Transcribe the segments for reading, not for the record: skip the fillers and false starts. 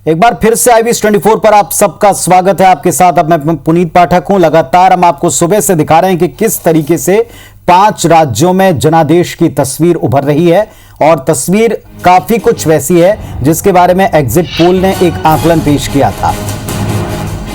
एक बार फिर से IBS24 पर आप सबका स्वागत है। आपके साथ अब मैं पुनीत पाठक हूं। लगातार हम आपको सुबह से दिखा रहे हैं कि किस तरीके से 5 राज्यों में जनादेश की तस्वीर उभर रही है और तस्वीर काफी कुछ वैसी है जिसके बारे में एग्जिट पोल ने एक आकलन पेश किया था।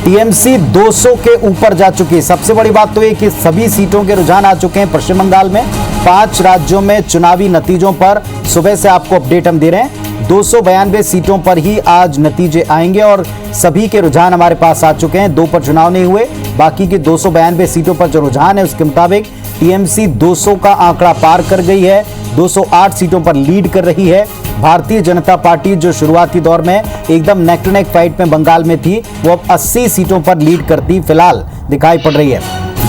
टीएमसी 200 के ऊपर जा चुकी है। सबसे बड़ी बात तो ये कि सभी सीटों के रुझान आ चुके हैं। पश्चिम बंगाल में 5 राज्यों में चुनावी नतीजों पर सुबह से आपको अपडेट हम दे रहे हैं। 292 सीटों पर ही आज नतीजे आएंगे और सभी के रुझान हमारे पास आ चुके हैं। 2 पर चुनाव नहीं हुए, बाकी की 292 सीटों पर जो रुझान है उसके मुताबिक टीएमसी 200 का आंकड़ा पार कर गई है, 208 सीटों पर लीड कर रही है। भारतीय जनता पार्टी जो शुरुआती दौर में एकदम नेक टू नेक फाइट में बंगाल में थी, वो अब 80 सीटों पर लीड करती फिलहाल दिखाई पड़ रही है।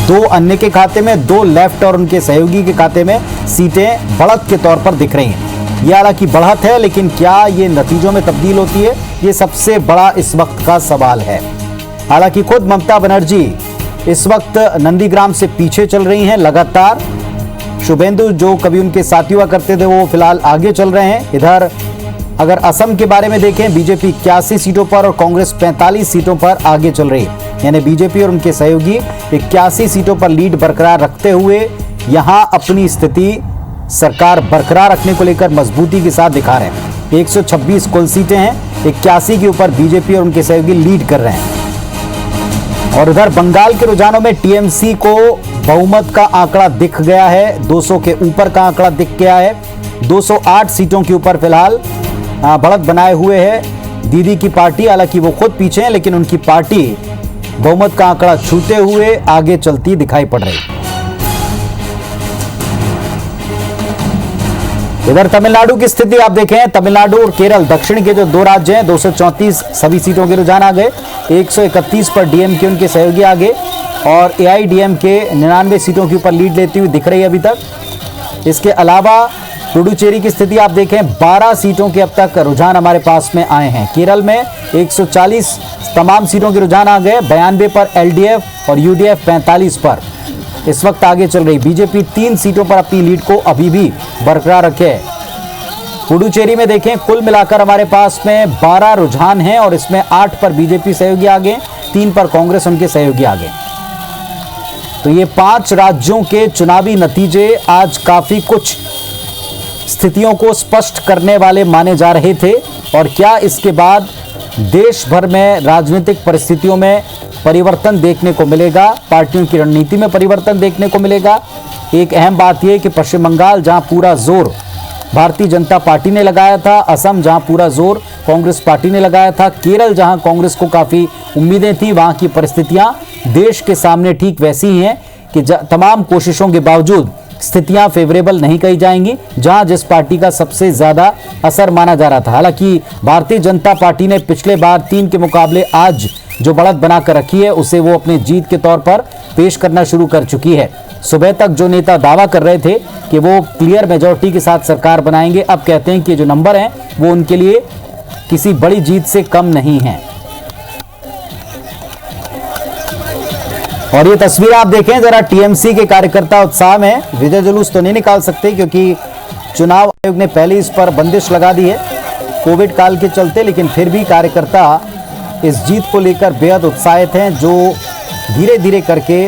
2 अन्य के खाते में, 2 लेफ्ट और उनके सहयोगी के खाते में सीटें बढ़त के तौर पर दिख रही हैं। यह हालांकि बढ़त है, लेकिन क्या ये नतीजों में तब्दील होती है, ये सबसे बड़ा इस वक्त का सवाल है। हालांकि खुद ममता बनर्जी इस वक्त नंदीग्राम से पीछे चल रही हैं लगातार। शुभेंदु जो कभी उनके साथी हुआ करते थे वो फिलहाल आगे चल रहे हैं। इधर अगर असम के बारे में देखें, बीजेपी 81 सीटों पर और कांग्रेस 45 सीटों पर आगे चल रही है। यानी बीजेपी और उनके सहयोगी 81 सीटों पर लीड बरकरार रखते हुए यहां अपनी स्थिति सरकार बरकरार रखने को लेकर मजबूती के साथ दिखा रहे हैं। 126 कुल सीटें हैं, 81 के ऊपर बीजेपी और उनके सहयोगी लीड कर रहे हैं। और उधर बंगाल के रुझानों में टीएमसी को बहुमत का आंकड़ा दिख गया है, 200 के ऊपर का आंकड़ा दिख गया है। 208 सीटों के ऊपर फिलहाल बढ़त बनाए हुए है दीदी की पार्टी। हालांकि वो खुद पीछे हैं, लेकिन उनकी पार्टी बहुमत का आंकड़ा छूते हुए आगे चलती दिखाई पड़ रही है। इधर तमिलनाडु की स्थिति आप देखें, तमिलनाडु और केरल दक्षिण के जो 2 राज्य हैं, 234 सभी सीटों के रुझान आ गए। 131 पर डीएमके उनके सहयोगी आगे और एआईडीएमके 99 सीटों के ऊपर लीड लेती हुई दिख रही है अभी तक। इसके अलावा पुडुचेरी की स्थिति आप देखें, 12 सीटों के अब तक रुझान हमारे पास में आए हैं। केरल में 140 तमाम सीटों के रुझान आ गए, 92 पर एलडीएफ और यूडीएफ 45 पर इस वक्त आगे चल रही। बीजेपी 3 सीटों पर अपनी लीड को अभी भी बरकरार रखे है। पुडुचेरी में देखें, कुल मिलाकर हमारे पास में 12 रुझान हैं और इसमें 8 पर बीजेपी सहयोगी आगे, 3 पर कांग्रेस उनके सहयोगी आगे। तो ये 5 राज्यों के चुनावी नतीजे आज काफी कुछ स्थितियों को स्पष्ट करने वाले माने जा रहे थे। और क्या इसके बाद देश भर में राजनीतिक परिस्थितियों में परिवर्तन देखने को मिलेगा, पार्टियों की रणनीति में परिवर्तन देखने को मिलेगा। एक अहम बात यह कि पश्चिम बंगाल जहां पूरा जोर भारतीय जनता पार्टी ने लगाया था, असम जहां पूरा जोर कांग्रेस पार्टी ने लगाया था, केरल जहां कांग्रेस को काफी उम्मीदें थी, वहां की परिस्थितियां देश के सामने ठीक वैसी ही हैं कि तमाम कोशिशों के बावजूद स्थितियां फेवरेबल नहीं कही जाएंगी, जहां जिस पार्टी का सबसे ज्यादा असर माना जा रहा था। हालांकि भारतीय जनता पार्टी ने पिछले बार 3 के मुकाबले आज जो बढ़त बनाकर रखी है उसे वो अपने जीत के तौर पर पेश करना शुरू कर चुकी है। सुबह तक जो नेता दावा कर रहे थे कि वो क्लियर मेजॉरिटी के साथ सरकार बनाएंगे, अब कहते हैं कि जो नंबर हैं वो उनके लिए किसी बड़ी जीत से कम नहीं है। और ये तस्वीर आप देखें जरा, टीएमसी के कार्यकर्ता उत्साह में विजय जुलूस तो नहीं निकाल सकते क्योंकि चुनाव आयोग ने पहले इस पर बंदिश लगा दी है कोविड काल के चलते, लेकिन फिर भी कार्यकर्ता इस जीत को लेकर बेहद उत्साहित हैं। जो धीरे धीरे करके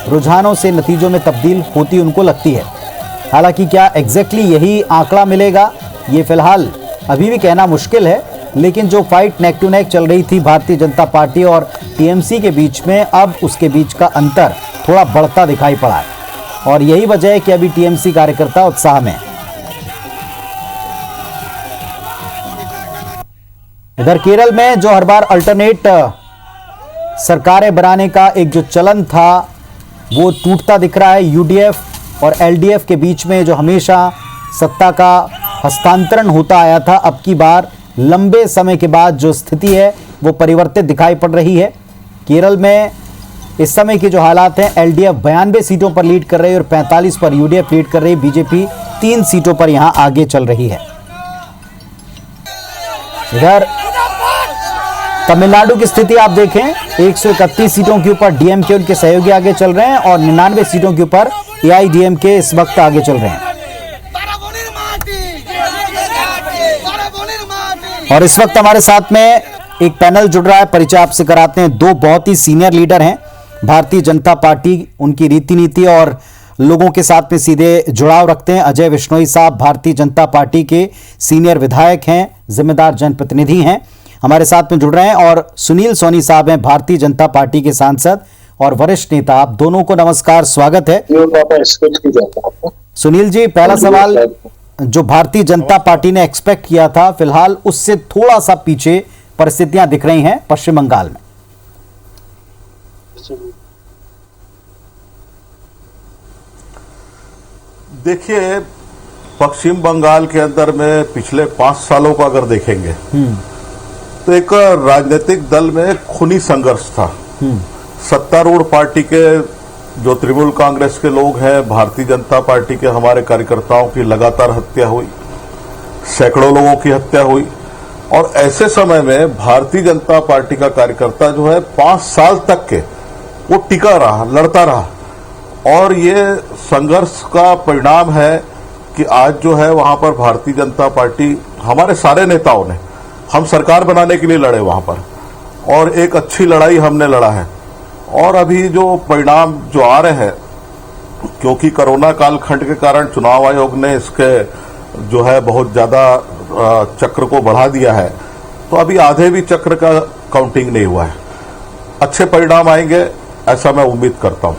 रुझानों से नतीजों में तब्दील होती उनको लगती है। हालांकि क्या एग्जैक्टली यही आंकड़ा मिलेगा, ये फिलहाल अभी भी कहना मुश्किल है। लेकिन जो फाइट नेक टू नेक चल रही थी भारतीय जनता पार्टी और टीएमसी के बीच में, अब उसके बीच का अंतर थोड़ा बढ़ता दिखाई पड़ा है और यही वजह है कि अभी टीएमसी कार्यकर्ता उत्साह में। इधर केरल में जो हर बार अल्टरनेट सरकारें बनाने का एक जो चलन था वो टूटता दिख रहा है। यूडीएफ और एलडीएफ के बीच में जो हमेशा सत्ता का हस्तांतरण होता आया था, अब की बार लंबे समय के बाद जो स्थिति है वो परिवर्तित दिखाई पड़ रही है। केरल में इस समय के जो हालात हैं, एलडीएफ 92 सीटों पर लीड कर रही है और 45 पर यूडीएफ लीड कर रही है। बीजेपी 3 सीटों पर यहां आगे चल रही है। इधर तमिलनाडु की स्थिति आप देखें, 131 सीटों के ऊपर डीएमके उनके सहयोगी आगे चल रहे हैं और 99 सीटों के ऊपर एआईडीएमके इस वक्त आगे चल रहे हैं। और इस वक्त हमारे साथ में एक पैनल जुड़ रहा है, परिचय आपसे कराते हैं। दो बहुत ही सीनियर लीडर हैं भारतीय जनता पार्टी, उनकी रीति नीति और लोगों के साथ में सीधे जुड़ाव रखते हैं। अजय विश्नोई साहब भारतीय जनता पार्टी के सीनियर विधायक हैं, जिम्मेदार जनप्रतिनिधि हैं, हमारे साथ में जुड़ रहे हैं। और सुनील सोनी साहब हैं भारतीय जनता पार्टी के सांसद और वरिष्ठ नेता। आप दोनों को नमस्कार, स्वागत है। सुनील जी, पहला सवाल, जो भारतीय जनता पार्टी ने एक्सपेक्ट किया था, फिलहाल उससे थोड़ा सा पीछे परिस्थितियां दिख रही हैं पश्चिम बंगाल में। देखिए, पश्चिम बंगाल के अंदर में पिछले 5 सालों का अगर देखेंगे तो एक राजनीतिक दल में खूनी संघर्ष था। सत्तारूढ़ पार्टी के जो तृणमूल कांग्रेस के लोग हैं, भारतीय जनता पार्टी के हमारे कार्यकर्ताओं की लगातार हत्या हुई, सैकड़ों लोगों की हत्या हुई। और ऐसे समय में भारतीय जनता पार्टी का कार्यकर्ता जो है 5 साल तक के वो टिका रहा, लड़ता रहा। और ये संघर्ष का परिणाम है कि आज जो है वहां पर भारतीय जनता पार्टी, हमारे सारे नेताओं ने, हम सरकार बनाने के लिए लड़े वहां पर, और एक अच्छी लड़ाई हमने लड़ा है। और अभी जो परिणाम जो आ रहे हैं, क्योंकि कोरोना कालखंड के कारण चुनाव आयोग ने इसके जो है बहुत ज्यादा चक्र को बढ़ा दिया है, तो अभी आधे भी चक्र का काउंटिंग नहीं हुआ है। अच्छे परिणाम आएंगे ऐसा मैं उम्मीद करता हूं।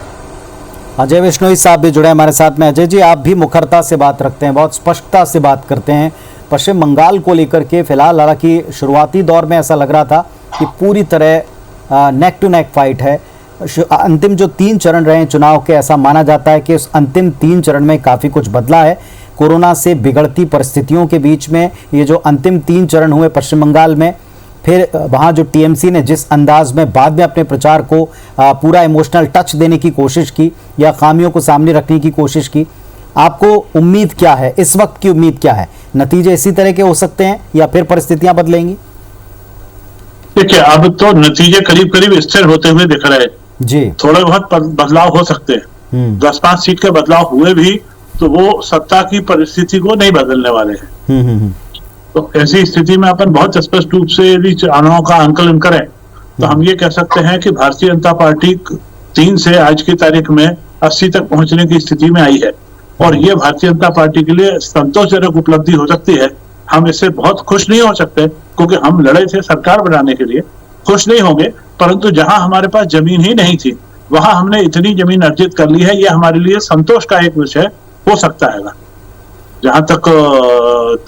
अजय विश्नोई साहब भी जुड़े हमारे साथ में। अजय जी, आप भी मुखरता से बात रखते हैं, बहुत स्पष्टता से बात करते हैं पश्चिम बंगाल को लेकर के। फिलहाल हालांकि शुरुआती दौर में ऐसा लग रहा था कि पूरी तरह नेक टू नेक फाइट है। अंतिम जो 3 चरण रहे चुनाव के, ऐसा माना जाता है कि उस अंतिम 3 चरण में काफ़ी कुछ बदला है। कोरोना से बिगड़ती परिस्थितियों के बीच में ये जो अंतिम 3 चरण हुए पश्चिम बंगाल में, फिर वहाँ जो टीएमसी ने जिस अंदाज में बाद में अपने प्रचार को पूरा इमोशनल टच देने की कोशिश की या खामियों को सामने रखने की कोशिश की, आपको उम्मीद क्या है, इस वक्त की उम्मीद क्या है? नतीजे इसी तरह के हो सकते हैं या फिर परिस्थितियां बदलेंगी? देखिए, अब तो नतीजे करीब करीब स्थिर होते हुए दिख रहे हैं जी। थोड़े बहुत बदलाव हो सकते हैं। 10-5 सीट के बदलाव हुए भी तो वो सत्ता की परिस्थिति को नहीं बदलने वाले हैं। तो ऐसी स्थिति में अपन बहुत स्पष्ट रूप से यदि चुनावों का आंकलन करें तो हम ये कह सकते हैं कि भारतीय जनता पार्टी 3 से आज की तारीख में 80 तक पहुंचने की स्थिति में आई है। और ये भारतीय जनता पार्टी के लिए संतोषजनक उपलब्धि हो सकती है। हम इससे बहुत खुश नहीं हो सकते क्योंकि हम लड़े थे सरकार बनाने के लिए, खुश नहीं होंगे, परंतु जहां हमारे पास जमीन ही नहीं थी वहां हमने इतनी जमीन अर्जित कर ली है, यह हमारे लिए संतोष का एक विषय हो सकता है। जहां तक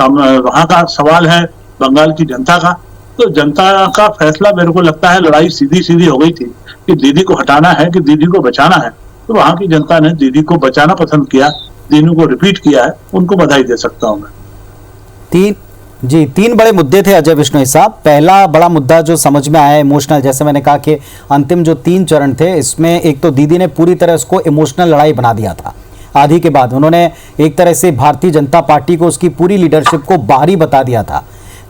वहां का सवाल है बंगाल की जनता का, तो जनता का फैसला मेरे को लगता है, लड़ाई सीधी सीधी हो गई थी कि दीदी को हटाना है कि दीदी को बचाना है। तो वहां की जनता ने दीदी को बचाना पसंद किया, दीदी को रिपीट किया है, उनको बधाई दे सकता हूं मैं। 3 बड़े मुद्दे थे अजय विश्नोई साहब। पहला बड़ा मुद्दा जो समझ में आया इमोशनल, जैसे मैंने कहा कि अंतिम जो 3 चरण थे इसमें एक तो दीदी ने पूरी तरह उसको इमोशनल लड़ाई बना दिया था। आधी के बाद उन्होंने एक तरह से भारतीय जनता पार्टी को, उसकी पूरी लीडरशिप को बाहरी बता दिया था।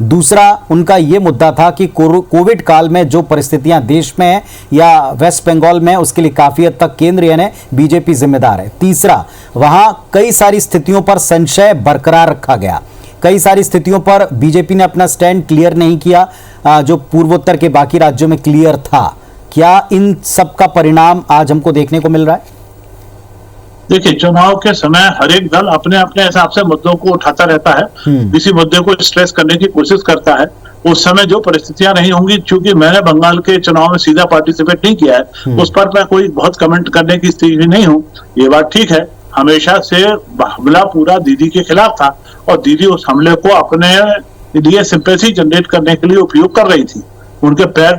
दूसरा उनका यह मुद्दा था कि कोविड काल में जो परिस्थितियां देश में है या वेस्ट बंगाल में, उसके लिए काफी हद तक केंद्र यानी बीजेपी जिम्मेदार है। तीसरा, वहां कई सारी स्थितियों पर संशय बरकरार रखा गया, कई सारी स्थितियों पर बीजेपी ने अपना स्टैंड क्लियर नहीं किया जो पूर्वोत्तर के बाकी राज्यों में क्लियर था। क्या इन सब का परिणाम आज हमको देखने को मिल रहा है? देखिए, चुनाव के समय हर एक दल अपने अपने हिसाब से मुद्दों को उठाता रहता है, किसी मुद्दे को स्ट्रेस करने की कोशिश करता है। उस समय जो परिस्थितियां नहीं होंगी, चूंकि मैंने बंगाल के चुनाव में सीधा पार्टिसिपेट नहीं किया है, उस पर मैं कोई बहुत कमेंट करने की स्थिति में नहीं हूँ। ये बात ठीक है, हमेशा से हमला पूरा दीदी के खिलाफ था और दीदी उस हमले को अपने लिए सिंपैथी जनरेट करने के लिए उपयोग कर रही थी। उनके पैर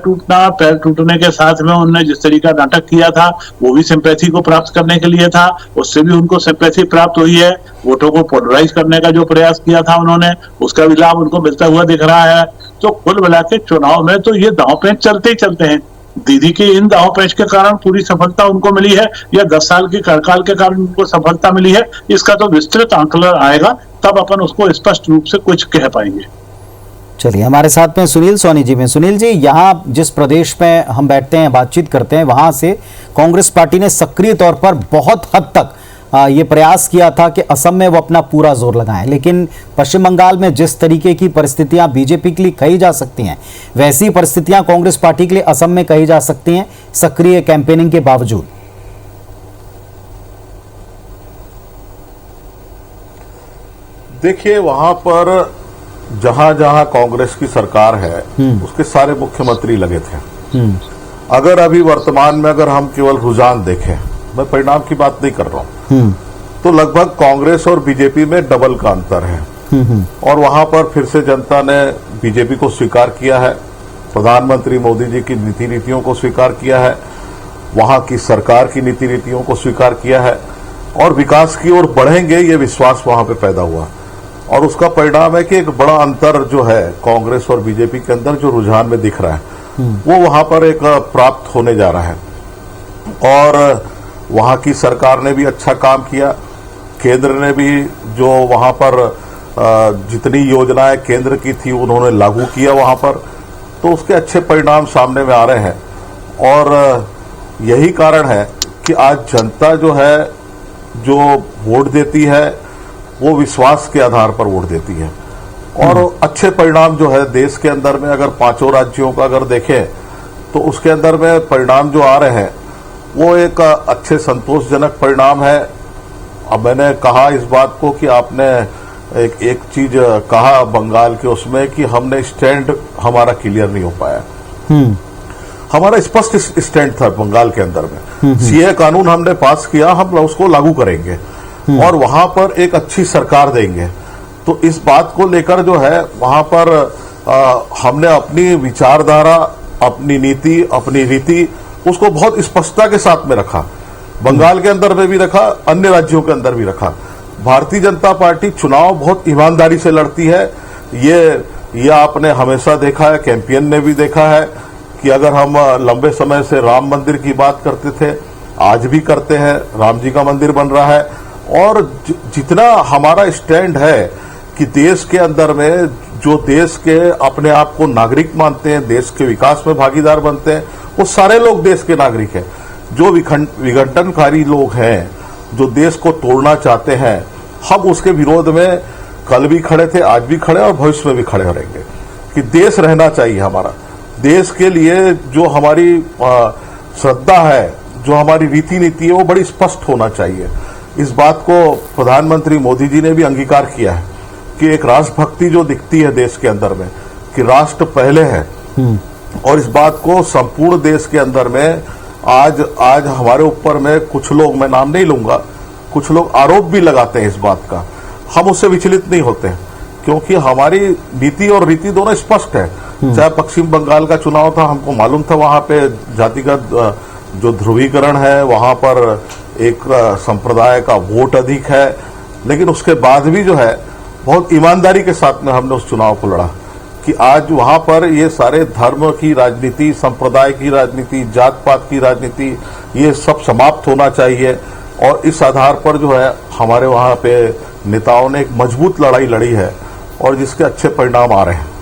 टूटने के साथ में उन्होंने जिस तरीका नाटक किया था वो भी सिंपैथी को प्राप्त करने के लिए था, उससे भी उनको सिंपैथी प्राप्त हुई है। वोटों को पोलराइज करने का जो प्रयास किया था उन्होंने, उसका भी लाभ उनको मिलता हुआ दिख रहा है। तो कुल मिला के चुनाव में तो ये दांव पेंच चलते ही चलते हैं। दीदी के इन दांव पेंच के कारण पूरी सफलता उनको मिली है या 10 साल के कार्यकाल के कारण उनको सफलता मिली है, इसका तो विस्तृत आंकलन आएगा, तब अपन उसको स्पष्ट रूप से कुछ कह पाएंगे। चलिए, हमारे साथ में सुनील सोनी जी में। सुनील जी, यहाँ जिस प्रदेश में हम बैठते हैं, बातचीत करते हैं, वहाँ से कांग्रेस पार्टी ने सक्रिय तौर पर बहुत हद तक ये प्रयास किया था कि असम में वो अपना पूरा जोर लगाएं, लेकिन पश्चिम बंगाल में जिस तरीके की परिस्थितियां बीजेपी के लिए कही जा सकती हैं, वैसी परिस्थितियां कांग्रेस पार्टी के लिए असम में कही जा सकती हैं सक्रिय कैंपेनिंग के बावजूद। देखिए, वहां पर जहां जहां कांग्रेस की सरकार है उसके सारे मुख्यमंत्री लगे थे। अगर अभी वर्तमान में अगर हम केवल रुझान देखें, मैं परिणाम की बात नहीं कर रहा हूं, तो लगभग कांग्रेस और बीजेपी में डबल का अंतर है। और वहां पर फिर से जनता ने बीजेपी को स्वीकार किया है, प्रधानमंत्री मोदी जी की नीति नीतियों को स्वीकार किया है, वहां की सरकार की नीति नीतियों को स्वीकार किया है और विकास की ओर बढ़ेंगे, ये विश्वास वहां पे पैदा हुआ। और उसका परिणाम है कि एक बड़ा अंतर जो है कांग्रेस और बीजेपी के अंदर जो रुझान में दिख रहा है वो वहां पर एक प्राप्त होने जा रहा है। और वहां की सरकार ने भी अच्छा काम किया, केंद्र ने भी जो वहां पर जितनी योजनाएं केंद्र की थी उन्होंने लागू किया वहां पर, तो उसके अच्छे परिणाम सामने में आ रहे हैं। और यही कारण है कि आज जनता जो है जो वोट देती है वो विश्वास के आधार पर वोट देती है। और अच्छे परिणाम जो है देश के अंदर में अगर पांचों राज्यों का अगर देखें तो उसके अंदर में परिणाम जो आ रहे हैं वो एक अच्छे संतोषजनक परिणाम है। अब मैंने कहा इस बात को कि आपने एक चीज कहा बंगाल के उसमें कि हमने स्टैंड हमारा क्लियर नहीं हो पाया। हमारा स्पष्ट स्टैंड था बंगाल के अंदर में, सीए कानून हमने पास किया, हम उसको लागू करेंगे और वहां पर एक अच्छी सरकार देंगे। तो इस बात को लेकर जो है वहां पर हमने अपनी विचारधारा, अपनी नीति, अपनी रीति उसको बहुत स्पष्टता के साथ में रखा। बंगाल के अंदर में भी रखा, अन्य राज्यों के अंदर भी रखा। भारतीय जनता पार्टी चुनाव बहुत ईमानदारी से लड़ती है। ये आपने हमेशा देखा है, कैंपेन ने भी देखा है कि अगर हम लंबे समय से राम मंदिर की बात करते थे, आज भी करते हैं, राम जी का मंदिर बन रहा है। और जितना हमारा स्टैंड है कि देश के अंदर में जो देश के अपने आप को नागरिक मानते हैं, देश के विकास में भागीदार बनते हैं, वो सारे लोग देश के नागरिक हैं। जो विघटनकारी लोग हैं, जो देश को तोड़ना चाहते हैं, हम उसके विरोध में कल भी खड़े थे, आज भी खड़े और भविष्य में भी खड़े रहेंगे कि देश रहना चाहिए हमारा। देश के लिए जो हमारी श्रद्धा है, जो हमारी रीति नीति है, वो बड़ी स्पष्ट होना चाहिए। इस बात को प्रधानमंत्री मोदी जी ने भी अंगीकार किया है कि एक राष्ट्रभक्ति जो दिखती है देश के अंदर में कि राष्ट्र पहले है। और इस बात को संपूर्ण देश के अंदर में आज हमारे ऊपर में कुछ लोग, मैं नाम नहीं लूंगा, कुछ लोग आरोप भी लगाते हैं इस बात का। हम उससे विचलित नहीं होते क्योंकि हमारी नीति और रीति दोनों स्पष्ट है। चाहे पश्चिम बंगाल का चुनाव था, हमको मालूम था वहां पे जातिगत जो ध्रुवीकरण है, वहां पर एक संप्रदाय का वोट अधिक है, लेकिन उसके बाद भी जो है बहुत ईमानदारी के साथ में हमने उस चुनाव को लड़ा कि आज वहां पर ये सारे धर्म की राजनीति, संप्रदाय की राजनीति, जात पात की राजनीति, ये सब समाप्त होना चाहिए। और इस आधार पर जो है हमारे वहां पे नेताओं ने एक मजबूत लड़ाई लड़ी है और जिसके अच्छे परिणाम आ रहे हैं।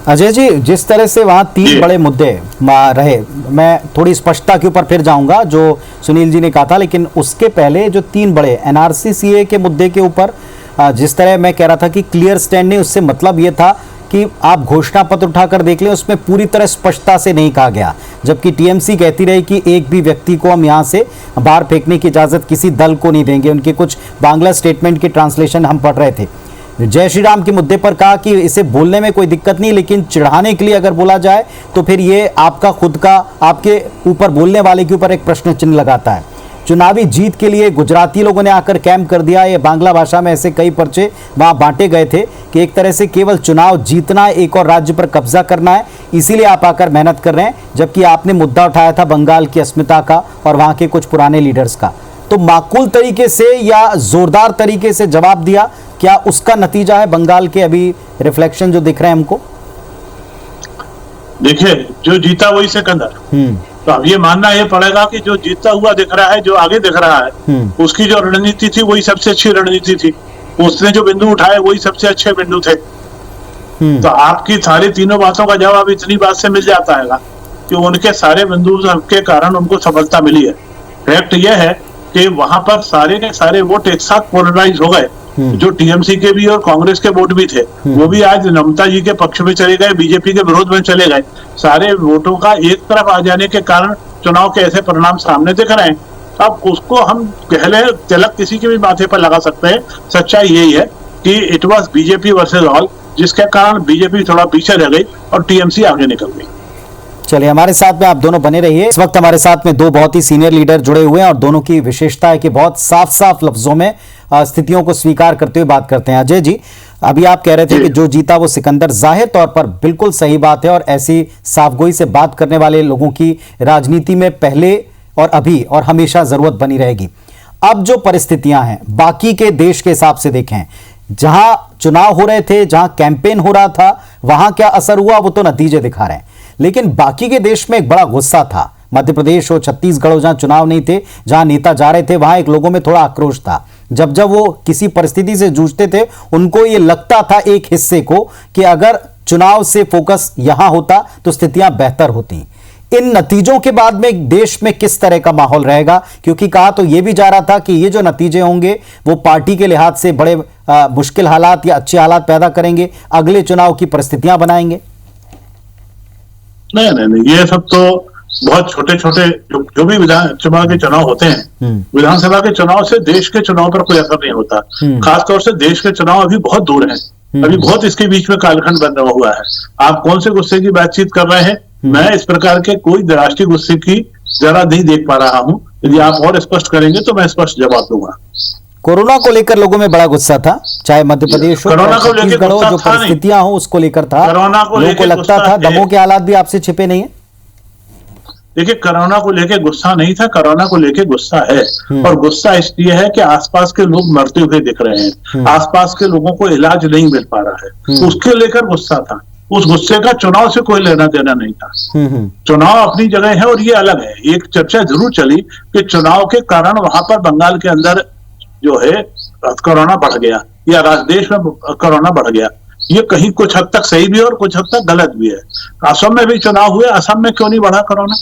अजय जी, जिस तरह से वहाँ तीन बड़े मुद्दे रहे, मैं थोड़ी स्पष्टता के ऊपर फिर जाऊंगा जो सुनील जी ने कहा था, लेकिन उसके पहले जो तीन बड़े एनआरसी सीए के मुद्दे के ऊपर जिस तरह मैं कह रहा था कि क्लियर स्टैंड नहीं, उससे मतलब ये था कि आप घोषणा पत्र उठाकर देख लें, उसमें पूरी तरह स्पष्टता से नहीं कहा गया। जबकि टीएमसी कहती रही कि एक भी व्यक्ति को हम यहाँ से बाहर फेंकने की इजाज़त किसी दल को नहीं देंगे। उनके कुछ बांग्ला स्टेटमेंट के ट्रांसलेशन हम पढ़ रहे थे। जय श्री राम के मुद्दे पर कहा कि इसे बोलने में कोई दिक्कत नहीं, लेकिन चिढ़ाने के लिए अगर बोला जाए तो फिर ये आपका खुद का, आपके ऊपर बोलने वाले के ऊपर एक प्रश्न चिन्ह लगाता है। चुनावी जीत के लिए गुजराती लोगों ने आकर कैंप कर दिया। ये बांग्ला भाषा में ऐसे कई पर्चे वहाँ बांटे गए थे कि एक तरह से केवल चुनाव जीतना, एक और राज्य पर कब्जा करना है, इसीलिए आप आकर मेहनत कर रहे हैं। जबकि आपने मुद्दा उठाया था बंगाल की अस्मिता का और वहाँ के कुछ पुराने लीडर्स का। तो माकूल तरीके से या जोरदार तरीके से जवाब दिया, क्या उसका नतीजा है बंगाल के अभी रिफ्लेक्शन जो दिख रहे हैं हमको? देखिए, जो जीता वही सिकंदर। तो अब ये मानना ये पड़ेगा कि जो जीतता हुआ दिख रहा है, जो आगे दिख रहा है, उसकी जो रणनीति थी वही सबसे अच्छी रणनीति थी। उसने जो बिंदु उठाए वही सबसे अच्छे बिंदु थे। तो आपकी सारी तीनों बातों का जवाब इतनी बात से मिल जाता है कि उनके सारे बिंदु के कारण उनको सफलता मिली है। फैक्ट यह है कि वहां पर सारे के सारे वोट एक साथ पोलराइज हो गए। जो टीएमसी के भी और कांग्रेस के वोट भी थे वो भी आज ममता जी के पक्ष में चले गए, बीजेपी के विरोध में चले गए। सारे वोटों का एक तरफ आ जाने के कारण चुनाव के ऐसे परिणाम सामने दिख रहे हैं। अब उसको हम पहले तिलक किसी के भी माथे पर लगा सकते हैं। सच्चाई यही है कि it was BJP versus all, जिसके कारण बीजेपी थोड़ा पीछे रह गई और टीएमसी आगे निकल गई। चलिए, हमारे साथ में आप दोनों बने रहिए। इस वक्त हमारे साथ में दो बहुत ही सीनियर लीडर जुड़े हुए हैं और दोनों की विशेषता है कि बहुत साफ साफ लफ्जों में स्थितियों को स्वीकार करते हुए बात करते हैं। अजय जी, अभी आप कह रहे थे कि जो जीता वो सिकंदर, जाहिर तौर पर बिल्कुल सही बात है और ऐसी साफगोई से बात करने वाले लोगों की राजनीति में पहले और अभी और हमेशा जरूरत बनी रहेगी। अब जो परिस्थितियां हैं बाकी के देश के हिसाब से देखें, जहां चुनाव हो रहे थे, जहां कैंपेन हो रहा था, वहां क्या असर हुआ वो तो नतीजे दिखा रहे हैं, लेकिन बाकी के देश में एक बड़ा गुस्सा था। मध्य प्रदेश हो, छत्तीसगढ़ हो, जहां चुनाव नहीं थे, जहां नेता जा रहे थे, वहां एक लोगों में थोड़ा आक्रोश था। जब जब वो किसी परिस्थिति से जूझते थे उनको ये लगता था एक हिस्से को कि अगर चुनाव से फोकस यहां होता तो स्थितियां बेहतर होती। इन नतीजों के बाद में देश में किस तरह का माहौल रहेगा, क्योंकि कहा तो यह भी जा रहा था कि ये जो नतीजे होंगे वो पार्टी के लिहाज से बड़े मुश्किल हालात या अच्छे हालात पैदा करेंगे, अगले चुनाव की परिस्थितियां बनाएंगे। नहीं, ये सब तो बहुत छोटे छोटे जो भी विधानसभा के चुनाव होते हैं, विधानसभा के चुनाव से देश के चुनाव पर कोई असर नहीं होता। खासतौर से देश के चुनाव अभी बहुत दूर हैं, अभी बहुत इसके बीच में कालखंड बना हुआ है। आप कौन से गुस्से की बातचीत कर रहे हैं? मैं इस प्रकार के कोई राष्ट्रीय गुस्से की जरा नहीं देख पा रहा हूं। यदि आप और स्पष्ट करेंगे तो मैं स्पष्ट जवाब दूंगा। कोरोना को लेकर लोगों में बड़ा गुस्सा था, चाहे मध्य प्रदेश हो, छत्तीसगढ़ हो, जो परिस्थितियां हो उसको लेकर था। लोगों को लगता था दमों के हालात भी आपसे छिपे नहीं है। देखिए, कोरोना को लेके गुस्सा नहीं था, कोरोना को लेके गुस्सा है। और गुस्सा इसलिए है कि आसपास के लोग मरते हुए दिख रहे हैं, आसपास के लोगों को इलाज नहीं मिल पा रहा है, उसके लेकर गुस्सा था। उस गुस्से का चुनाव से कोई लेना देना नहीं था। चुनाव अपनी जगह है और ये अलग है। एक चर्चा जरूर चली कि चुनाव के कारण वहां पर बंगाल के अंदर जो है कोरोना बढ़ गया या देश में कोरोना बढ़ गया। ये कहीं कुछ हद तक सही भी है और कुछ हद तक गलत भी है। असम में भी चुनाव हुए, असम में क्यों नहीं बढ़ा कोरोना?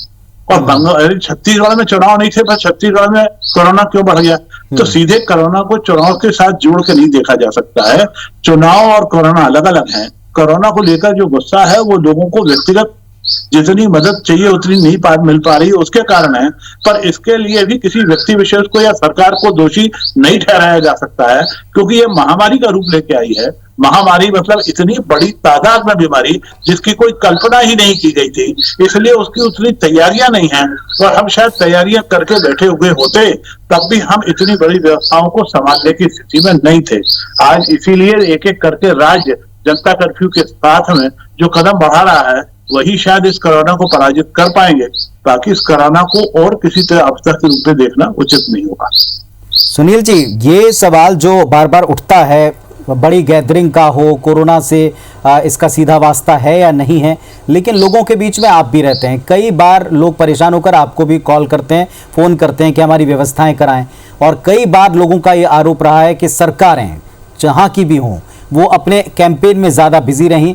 और छत्तीसगढ़ में चुनाव नहीं थे, बस छत्तीसगढ़ में कोरोना क्यों बढ़ गया? तो सीधे कोरोना को चुनाव के साथ जोड़ के नहीं देखा जा सकता है। चुनाव और कोरोना अलग अलग हैं। कोरोना को लेकर जो गुस्सा है वो लोगों को व्यक्तिगत जितनी मदद चाहिए उतनी नहीं मिल पा रही है, उसके कारण है। पर इसके लिए भी किसी व्यक्ति विशेष को या सरकार को दोषी नहीं ठहराया जा सकता है, क्योंकि ये महामारी का रूप लेके आई है। महामारी मतलब इतनी बड़ी तादाद में बीमारी जिसकी कोई कल्पना ही नहीं की गई थी, इसलिए उसकी उतनी तैयारियां नहीं हैं। और हम शायद तैयारियां करके बैठे हुए होते तब भी हम इतनी बड़ी व्यवस्थाओं को संभालने की स्थिति में नहीं थे। आज इसीलिए एक एक करके राज्य जनता कर्फ्यू के साथ में जो कदम बढ़ा रहा है वही शायद इस कोरोना को पराजित कर पाएंगे। बाकी इस कोरोना को और किसी तरह आपदा के रूप में देखना उचित नहीं होगा। सुनील जी, ये सवाल जो बार बार उठता है, बड़ी गैदरिंग का हो, कोरोना से इसका सीधा वास्ता है या नहीं है, लेकिन लोगों के बीच में आप भी रहते हैं। कई बार लोग परेशान होकर आपको भी कॉल करते हैं, फ़ोन करते हैं कि हमारी व्यवस्थाएं कराएं। और कई बार लोगों का ये आरोप रहा है कि सरकारें जहाँ की भी हों वो अपने कैंपेन में ज़्यादा बिजी रहीं,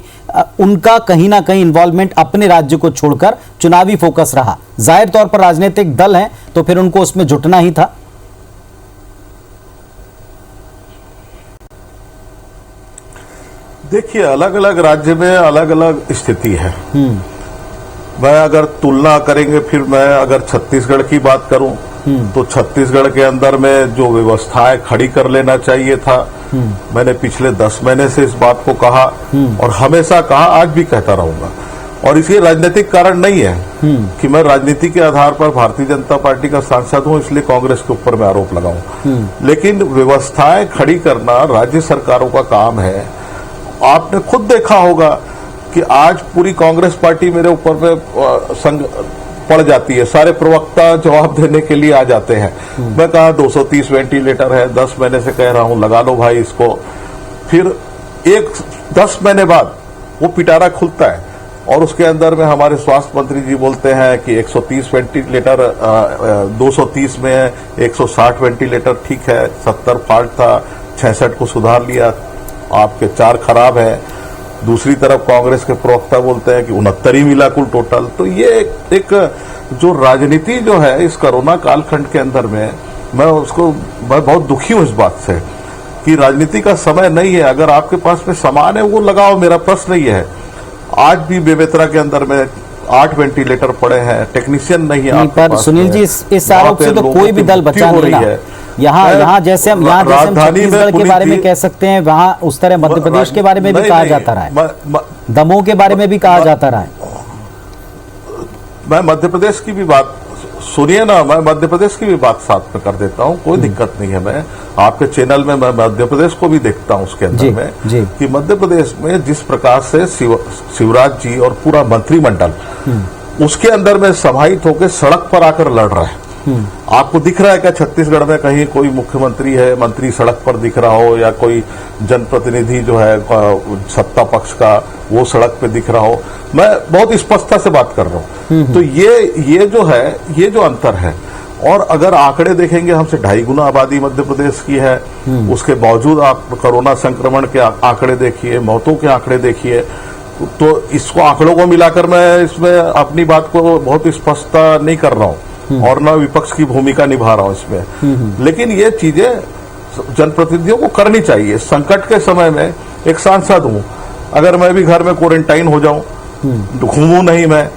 उनका कहीं ना कहीं इन्वॉल्वमेंट अपने राज्य को छोड़कर चुनावी फोकस रहा। जाहिर तौर पर राजनीतिक दल हैं तो फिर उनको उसमें जुटना ही था। देखिए, अलग अलग राज्य में अलग अलग स्थिति है। मैं अगर तुलना करेंगे, फिर मैं अगर छत्तीसगढ़ की बात करूं तो छत्तीसगढ़ के अंदर में जो व्यवस्थाएं खड़ी कर लेना चाहिए था, मैंने पिछले 10 महीने से इस बात को कहा और हमेशा कहा, आज भी कहता रहूंगा। और इसके राजनीतिक कारण नहीं है कि मैं राजनीति के आधार पर भारतीय जनता पार्टी का सांसद हूं इसलिए कांग्रेस के ऊपर मैं आरोप लगाऊं, लेकिन व्यवस्थाएं खड़ी करना राज्य सरकारों का काम है। आपने खुद देखा होगा कि आज पूरी कांग्रेस पार्टी मेरे ऊपर में संग पड़ जाती है, सारे प्रवक्ता जवाब देने के लिए आ जाते हैं। मैं कहा 230 वेंटिलेटर है, 10 महीने से कह रहा हूं लगा लो भाई इसको। फिर 10 महीने बाद वो पिटारा खुलता है और उसके अंदर में हमारे स्वास्थ्य मंत्री जी बोलते हैं कि 130 वेंटिलेटर 230 में है, 160 वेंटिलेटर ठीक है, 70 फॉल्ट था, 66 को सुधार लिया, आपके 4 खराब है। दूसरी तरफ कांग्रेस के प्रवक्ता बोलते हैं कि 69 ही मिला कुल टोटल। तो ये एक जो राजनीति जो है इस कोरोना कालखंड के अंदर में मैं बहुत दुखी हूं इस बात से कि राजनीति का समय नहीं है। अगर आपके पास में सामान है वो लगाओ, मेरा प्रश्न ये है। आज भी बेमेतरा के अंदर में 8 वेंटिलेटर पड़े हैं, टेक्नीशियन नहीं है आपके पर पास सुनील में। जी, इस आरोप से तो कोई भी दल बचा नहीं ना। यहाँ जैसे हम छत्तीसगढ़ के बारे में कह सकते हैं, वहाँ उस तरह मध्य प्रदेश के बारे में भी कहा जाता रहा है, दमोह के बारे में भी कहा जाता रहा है। मैं मध्य प्रदेश की भी बात सुनिए ना, मैं मध्य प्रदेश की भी बात साथ में कर देता हूँ, कोई दिक्कत नहीं है। मैं आपके चैनल में मैं मध्य प्रदेश को भी देखता हूँ उसके अंदर में कि मध्य प्रदेश में जिस प्रकार से शिवराज जी और पूरा मंत्रिमंडल उसके अंदर में समाहित होकर सड़क पर आकर लड़ रहा है। आपको दिख रहा है क्या छत्तीसगढ़ में कहीं कोई मुख्यमंत्री है, मंत्री सड़क पर दिख रहा हो, या कोई जनप्रतिनिधि जो है सत्ता पक्ष का वो सड़क पे दिख रहा हो? मैं बहुत स्पष्टता से बात कर रहा हूं। तो ये जो है, ये जो अंतर है। और अगर आंकड़े देखेंगे, हमसे 2.5 गुना आबादी मध्य प्रदेश की है, उसके बावजूद आप कोरोना संक्रमण के आंकड़े देखिए, मौतों के आंकड़े देखिए, तो इसको आंकड़ों को मिलाकर मैं इसमें अपनी बात को बहुत स्पष्टता नहीं कर रहा हूं और न विपक्ष की भूमिका निभा रहा हूं इसमें। लेकिन ये चीजें जनप्रतिनिधियों को करनी चाहिए। संकट के समय में एक सांसद हूं, अगर मैं भी घर में क्वारंटाइन हो जाऊं, घूमूं नहीं मैं,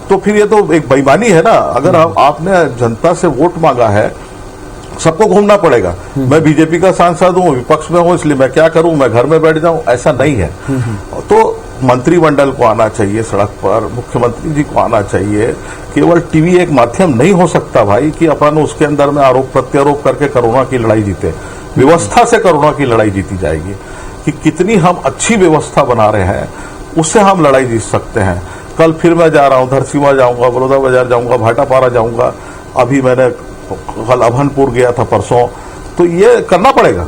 तो फिर ये तो एक बेईमानी है ना। अगर आपने जनता से वोट मांगा है, सबको घूमना पड़ेगा। मैं बीजेपी का सांसद हूं, विपक्ष में हूं, इसलिए मैं क्या करूं, मैं घर में बैठ जाऊं? ऐसा नहीं है। तो मंत्रिमंडल को आना चाहिए सड़क पर, मुख्यमंत्री जी को आना चाहिए। केवल टीवी एक माध्यम नहीं हो सकता भाई कि अपन उसके अंदर में आरोप प्रत्यारोप करके कोरोना की लड़ाई जीते। व्यवस्था से कोरोना की लड़ाई जीती जाएगी कि कितनी हम अच्छी व्यवस्था बना रहे हैं, उससे हम लड़ाई जीत सकते हैं। कल फिर मैं जा रहा हूं, धरसीवा जाऊंगा, बड़ौदा बाजार जाऊंगा, भाटापारा जाऊंगा, अभी मैंने कल अभनपुर गया था परसों। तो ये करना पड़ेगा,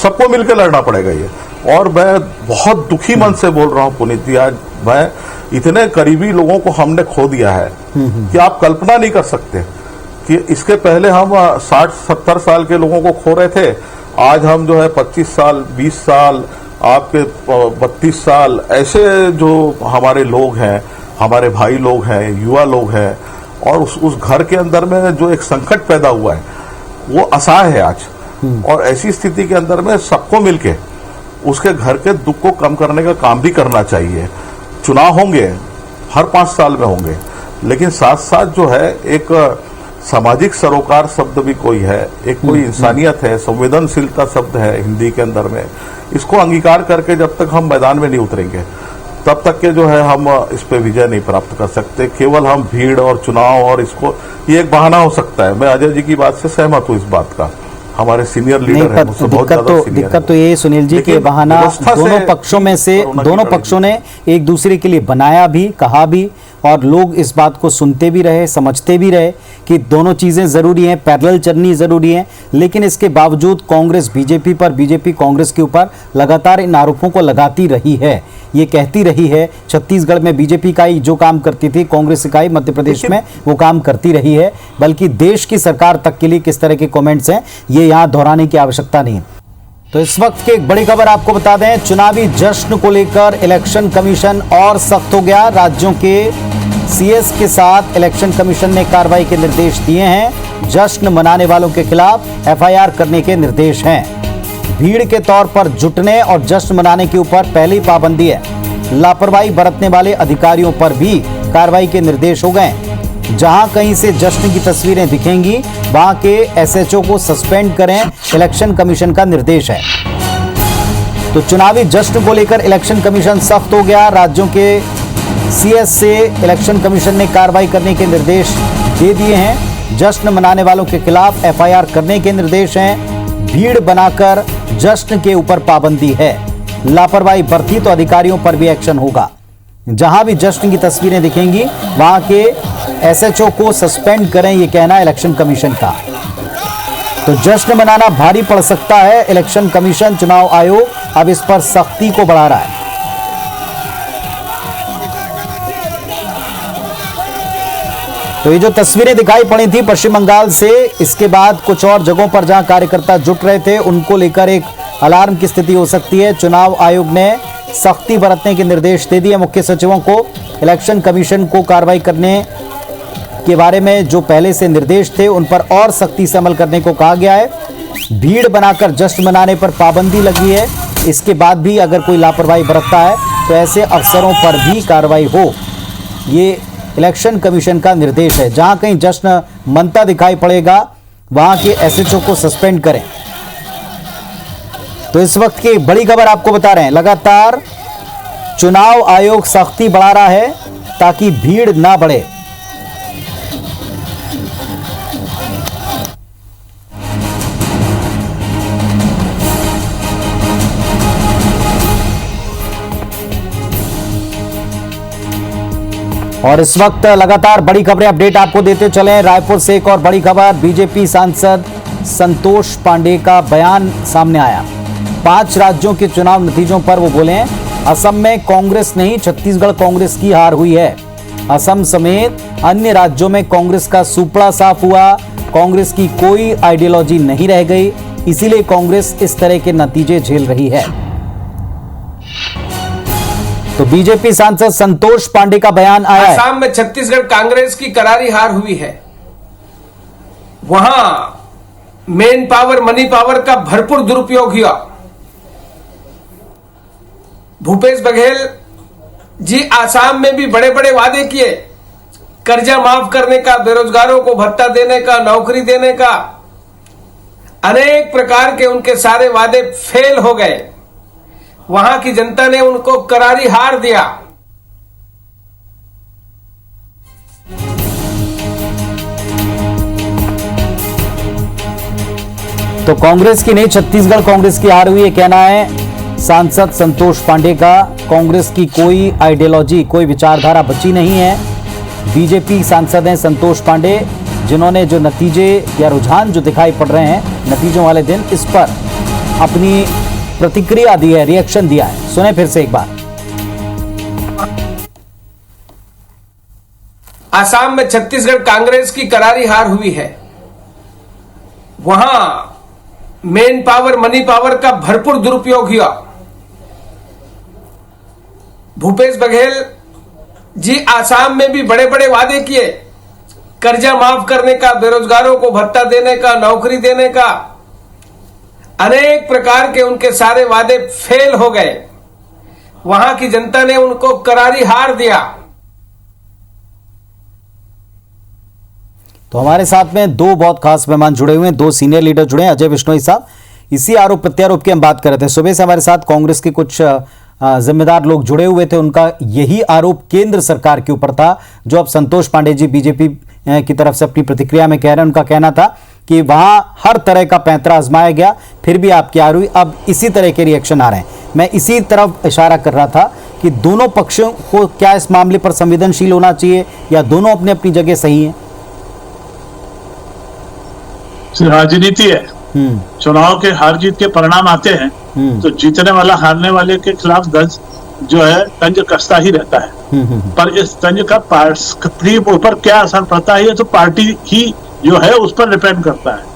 सबको मिलकर लड़ना पड़ेगा ये। और मैं बहुत दुखी मन से बोल रहा हूं पुनीत जी, आज मैं इतने करीबी लोगों को हमने खो दिया है कि आप कल्पना नहीं कर सकते कि इसके पहले हम 60-70 साल के लोगों को खो रहे थे, आज हम जो है 25 साल 20 साल आपके 32 साल ऐसे जो हमारे लोग हैं, हमारे भाई लोग हैं, युवा लोग हैं, और उस घर के अंदर में जो एक संकट पैदा हुआ है वो असहाय है आज। और ऐसी स्थिति के अंदर में सबको मिलके उसके घर के दुख को कम करने का काम भी करना चाहिए। चुनाव होंगे, हर 5 साल में होंगे, लेकिन साथ साथ जो है एक सामाजिक सरोकार शब्द भी कोई है, एक कोई इंसानियत है, संवेदनशीलता शब्द है हिंदी के अंदर में। इसको अंगीकार करके जब तक हम मैदान में नहीं उतरेंगे, तब तक के जो है हम इस पे विजय नहीं प्राप्त कर सकते। केवल हम भीड़ और चुनाव और इसको, ये एक बहाना हो सकता है। मैं अजय जी की बात से सहमत हूं इस बात का, हमारे सीनियर लीडर हैं, मुझसे बहुत ज्यादा सीनियर हैं। दिक्कत तो ये सुनील जी के बहाना दोनों पक्षों में से दोनों पक्षों ने एक दूसरे के लिए बनाया भी, कहा भी, और लोग इस बात को सुनते भी रहे, समझते भी रहे कि दोनों चीजें जरूरी हैं, पैरेलल चलनी जरूरी है। लेकिन इसके बावजूद कांग्रेस बीजेपी पर, बीजेपी कांग्रेस के ऊपर लगातार इन आरोपों को लगाती रही है। ये कहती रही है छत्तीसगढ़ में बीजेपी इकाई जो काम करती थी, कांग्रेस इकाई मध्य प्रदेश में वो काम करती रही है। बल्कि देश की सरकार तक के लिए किस तरह के कमेंट्स हैं ये यहाँ दोहराने की आवश्यकता नहीं है। तो इस वक्त की एक बड़ी खबर आपको बता दें, चुनावी जश्न को लेकर इलेक्शन कमीशन और सख्त हो गया। राज्यों के सीएस के साथ इलेक्शन कमीशन ने कार्रवाई के निर्देश दिए हैं। जश्न मनाने वालों के खिलाफ एफआईआर करने के निर्देश हैं। भीड़ के तौर पर जुटने और जश्न मनाने के ऊपर पहली पाबंदी है। लापरवाही बरतने वाले अधिकारियों पर भी कार्रवाई के निर्देश हो गए। जहां कहीं से जश्न की तस्वीरें दिखेंगी वहां के एसएचओ को सस्पेंड करें, इलेक्शन कमीशन का निर्देश है। तो चुनावी जश्न को लेकर इलेक्शन कमीशन सख्त हो गया। राज्यों के सीएस से इलेक्शन कमीशन ने कार्रवाई करने के निर्देश दे दिए हैं। जश्न मनाने वालों के खिलाफ एफआईआर करने के निर्देश हैं। भीड़ बनाकर जश्न के ऊपर पाबंदी है। लापरवाही बरती तो अधिकारियों पर भी एक्शन होगा। जहां भी जश्न की तस्वीरें दिखेंगी वहां के एसएचओ को सस्पेंड करें, ये कहना है इलेक्शन कमीशन का। तो जश्न मनाना भारी पड़ सकता है। इलेक्शन कमीशन, चुनाव आयोग अब इस पर सख्ती को बढ़ा रहा है। तो ये जो तस्वीरें दिखाई पड़ी थी पश्चिम बंगाल से, इसके बाद कुछ और जगहों पर जहां कार्यकर्ता जुट रहे थे उनको लेकर एक अलार्म की स्थिति हो सकती है। चुनाव आयोग ने सख्ती बरतने के निर्देश दे दिए मुख्य सचिवों को। इलेक्शन कमीशन को कार्रवाई करने के बारे में जो पहले से निर्देश थे उन पर और सख्ती से अमल करने को कहा गया है। भीड़ बनाकर जश्न मनाने पर पाबंदी लगी है। इसके बाद भी अगर कोई लापरवाही बरतता है तो ऐसे अफसरों पर भी कार्रवाई हो, ये इलेक्शन कमीशन का निर्देश है। जहां कहीं जश्न मनता दिखाई पड़ेगा वहां के एसएचओ को सस्पेंड करें। तो इस वक्त की बड़ी खबर आपको बता रहे हैं, लगातार चुनाव आयोग सख्ती बढ़ा रहा है ताकि भीड़ ना बढ़े। और इस वक्त लगातार बड़ी खबरें अपडेट आपको देते चले। रायपुर से एक और बड़ी खबर, बीजेपी सांसद संतोष पांडे का बयान सामने आया। 5 राज्यों के चुनाव नतीजों पर वो बोले, असम में कांग्रेस नहीं छत्तीसगढ़ कांग्रेस की हार हुई है। असम समेत अन्य राज्यों में कांग्रेस का सुपड़ा साफ हुआ। कांग्रेस की कोई आइडियोलॉजी नहीं रह गई, इसीलिए कांग्रेस इस तरह के नतीजे झेल रही है। तो बीजेपी सांसद संतोष पांडे का बयान आया है। असम में छत्तीसगढ़ कांग्रेस की करारी हार हुई है। वहां मेन पावर मनी पावर का भरपूर दुरुपयोग हुआ। भूपेश बघेल जी आसाम में भी बड़े बड़े वादे किए, कर्जा माफ करने का, बेरोजगारों को भत्ता देने का, नौकरी देने का, अनेक प्रकार के उनके सारे वादे फेल हो गए। वहां की जनता ने उनको करारी हार दिया। तो कांग्रेस की नहीं छत्तीसगढ़ कांग्रेस की हार हुई, ये कहना है सांसद संतोष पांडे का। कांग्रेस की कोई आइडियोलॉजी, कोई विचारधारा बची नहीं है। बीजेपी सांसद हैं संतोष पांडे, जिन्होंने जो नतीजे या रुझान जो दिखाई पड़ रहे हैं नतीजों वाले दिन, इस पर अपनी प्रतिक्रिया दी है, रिएक्शन दिया है। सुने फिर से एक बार। आसाम में छत्तीसगढ़ कांग्रेस की करारी हार हुई है। वहां मेन पावर मनी पावर का भरपूर दुरुपयोग हुआ। भूपेश बघेल जी आसाम में भी बड़े बड़े वादे किए, कर्जा माफ करने का, बेरोजगारों को भत्ता देने का, नौकरी देने का, अनेक प्रकार के उनके सारे वादे फेल हो गए। वहां की जनता ने उनको करारी हार दिया। तो हमारे साथ में 2 बहुत खास मेहमान जुड़े हुए हैं, 2 सीनियर लीडर जुड़े हैं, अजय बिश्नोई साहब। इसी आरोप प्रत्यारोप की हम बात कर रहे थे। सुबह से हमारे साथ कांग्रेस के कुछ जिम्मेदार लोग जुड़े हुए थे। उनका यही आरोप केंद्र सरकार के ऊपर था, जो अब संतोष पांडे जी बीजेपी की तरफ से अपनी प्रतिक्रिया में कह रहे हैं। उनका कहना था कि वहां हर तरह का पैंतरा आजमाया गया, फिर भी आपकी हार हुई। अब इसी तरह के रिएक्शन आ रहे हैं। मैं इसी तरफ इशारा कर रहा था कि दोनों पक्षों को क्या इस मामले पर संवेदनशील होना चाहिए, या दोनों अपनी अपनी जगह सही हैं? राजनीति है, चुनाव के हार जीत के परिणाम आते हैं, तो जीतने वाला हारने वाले के खिलाफ दर्ज जो है तंज कसता ही रहता है। पर इस तंज का पार्टी ऊपर क्या असर पड़ता है, ये तो पार्टी ही जो है उस पर डिपेंड करता है।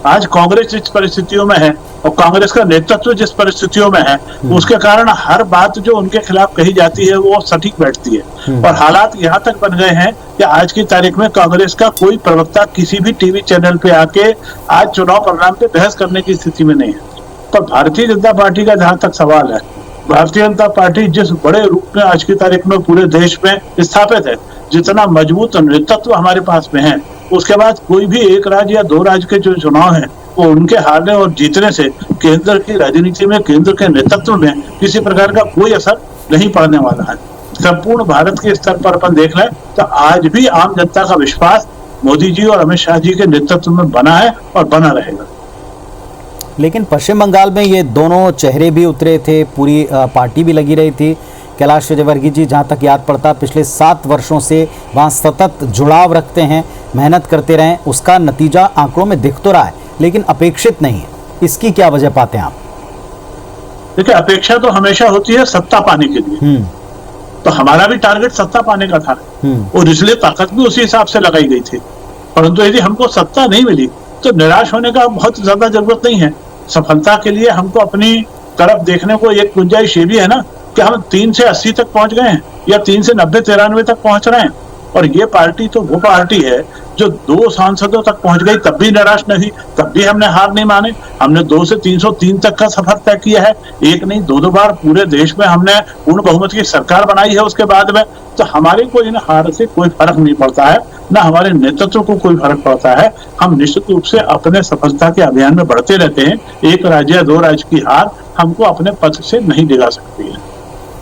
आज कांग्रेस जिस परिस्थितियों में है और कांग्रेस का नेतृत्व जिस परिस्थितियों में है, उसके कारण हर बात जो उनके खिलाफ कही जाती है वो सटीक बैठती है। और हालात यहाँ तक बन गए हैं कि आज की तारीख में कांग्रेस का कोई प्रवक्ता किसी भी टीवी चैनल पे आके आज चुनाव परिणाम पे बहस करने की स्थिति में नहीं है। पर भारतीय जनता पार्टी का जहां तक सवाल है, भारतीय जनता पार्टी जिस बड़े रूप में आज की तारीख में पूरे देश में स्थापित है, जितना मजबूत नेतृत्व हमारे पास में है, उसके बाद कोई भी एक राज्य या 2 राज्य के जो चुनाव हैं वो उनके हारने और जीतने से केंद्र की राजनीति में, केंद्र के नेतृत्व में किसी प्रकार का कोई असर नहीं पड़ने वाला है। संपूर्ण भारत के स्तर पर अपन देख लें तो आज भी आम जनता का विश्वास मोदी जी और अमित शाह जी के नेतृत्व में बना है और बना रहेगा। लेकिन पश्चिम बंगाल में ये दोनों चेहरे भी उतरे थे, पूरी पार्टी भी लगी रही थी। कैलाश विजयवर्गीय जी, जहाँ तक याद पड़ता, पिछले 7 वर्षों से वहाँ सतत जुड़ाव रखते हैं, मेहनत करते रहे। उसका नतीजा आंकड़ों में दिख तो रहा है, लेकिन अपेक्षित नहीं है। इसकी क्या वजह पाते हैं आप? देखिए, अपेक्षा तो हमेशा होती है सत्ता पाने के लिए। तो हमारा भी टारगेट सत्ता पाने का था और इसलिए ताकत भी उसी हिसाब से लगाई गई थी। परंतु यदि हमको सत्ता नहीं मिली तो निराश होने का बहुत ज्यादा जरूरत नहीं है। सफलता के लिए हमको अपनी तरफ देखने को एक गुंजाइश ये भी है ना कि हम 3 से 80 तक पहुंच गए हैं या 3 से 90-93 तक पहुंच रहे हैं। और ये पार्टी तो वो पार्टी है जो 2 सांसदों तक पहुंच गई, तब भी निराश नहीं, तब भी हमने हार नहीं माने। हमने 2 से 303 तक का सफर तय किया है, एक नहीं 2 बार पूरे देश में हमने पूर्ण बहुमत की सरकार बनाई है उसके बाद में। तो हमारे को इन हार से कोई फर्क नहीं पड़ता है, ना हमारे नेतृत्व को कोई फर्क पड़ता है। हम निश्चित रूप से अपने सफलता के अभियान में बढ़ते रहते हैं। 1 राज्य या 2 राज्य की हार हमको अपने पथ से नहीं दिला सकती है।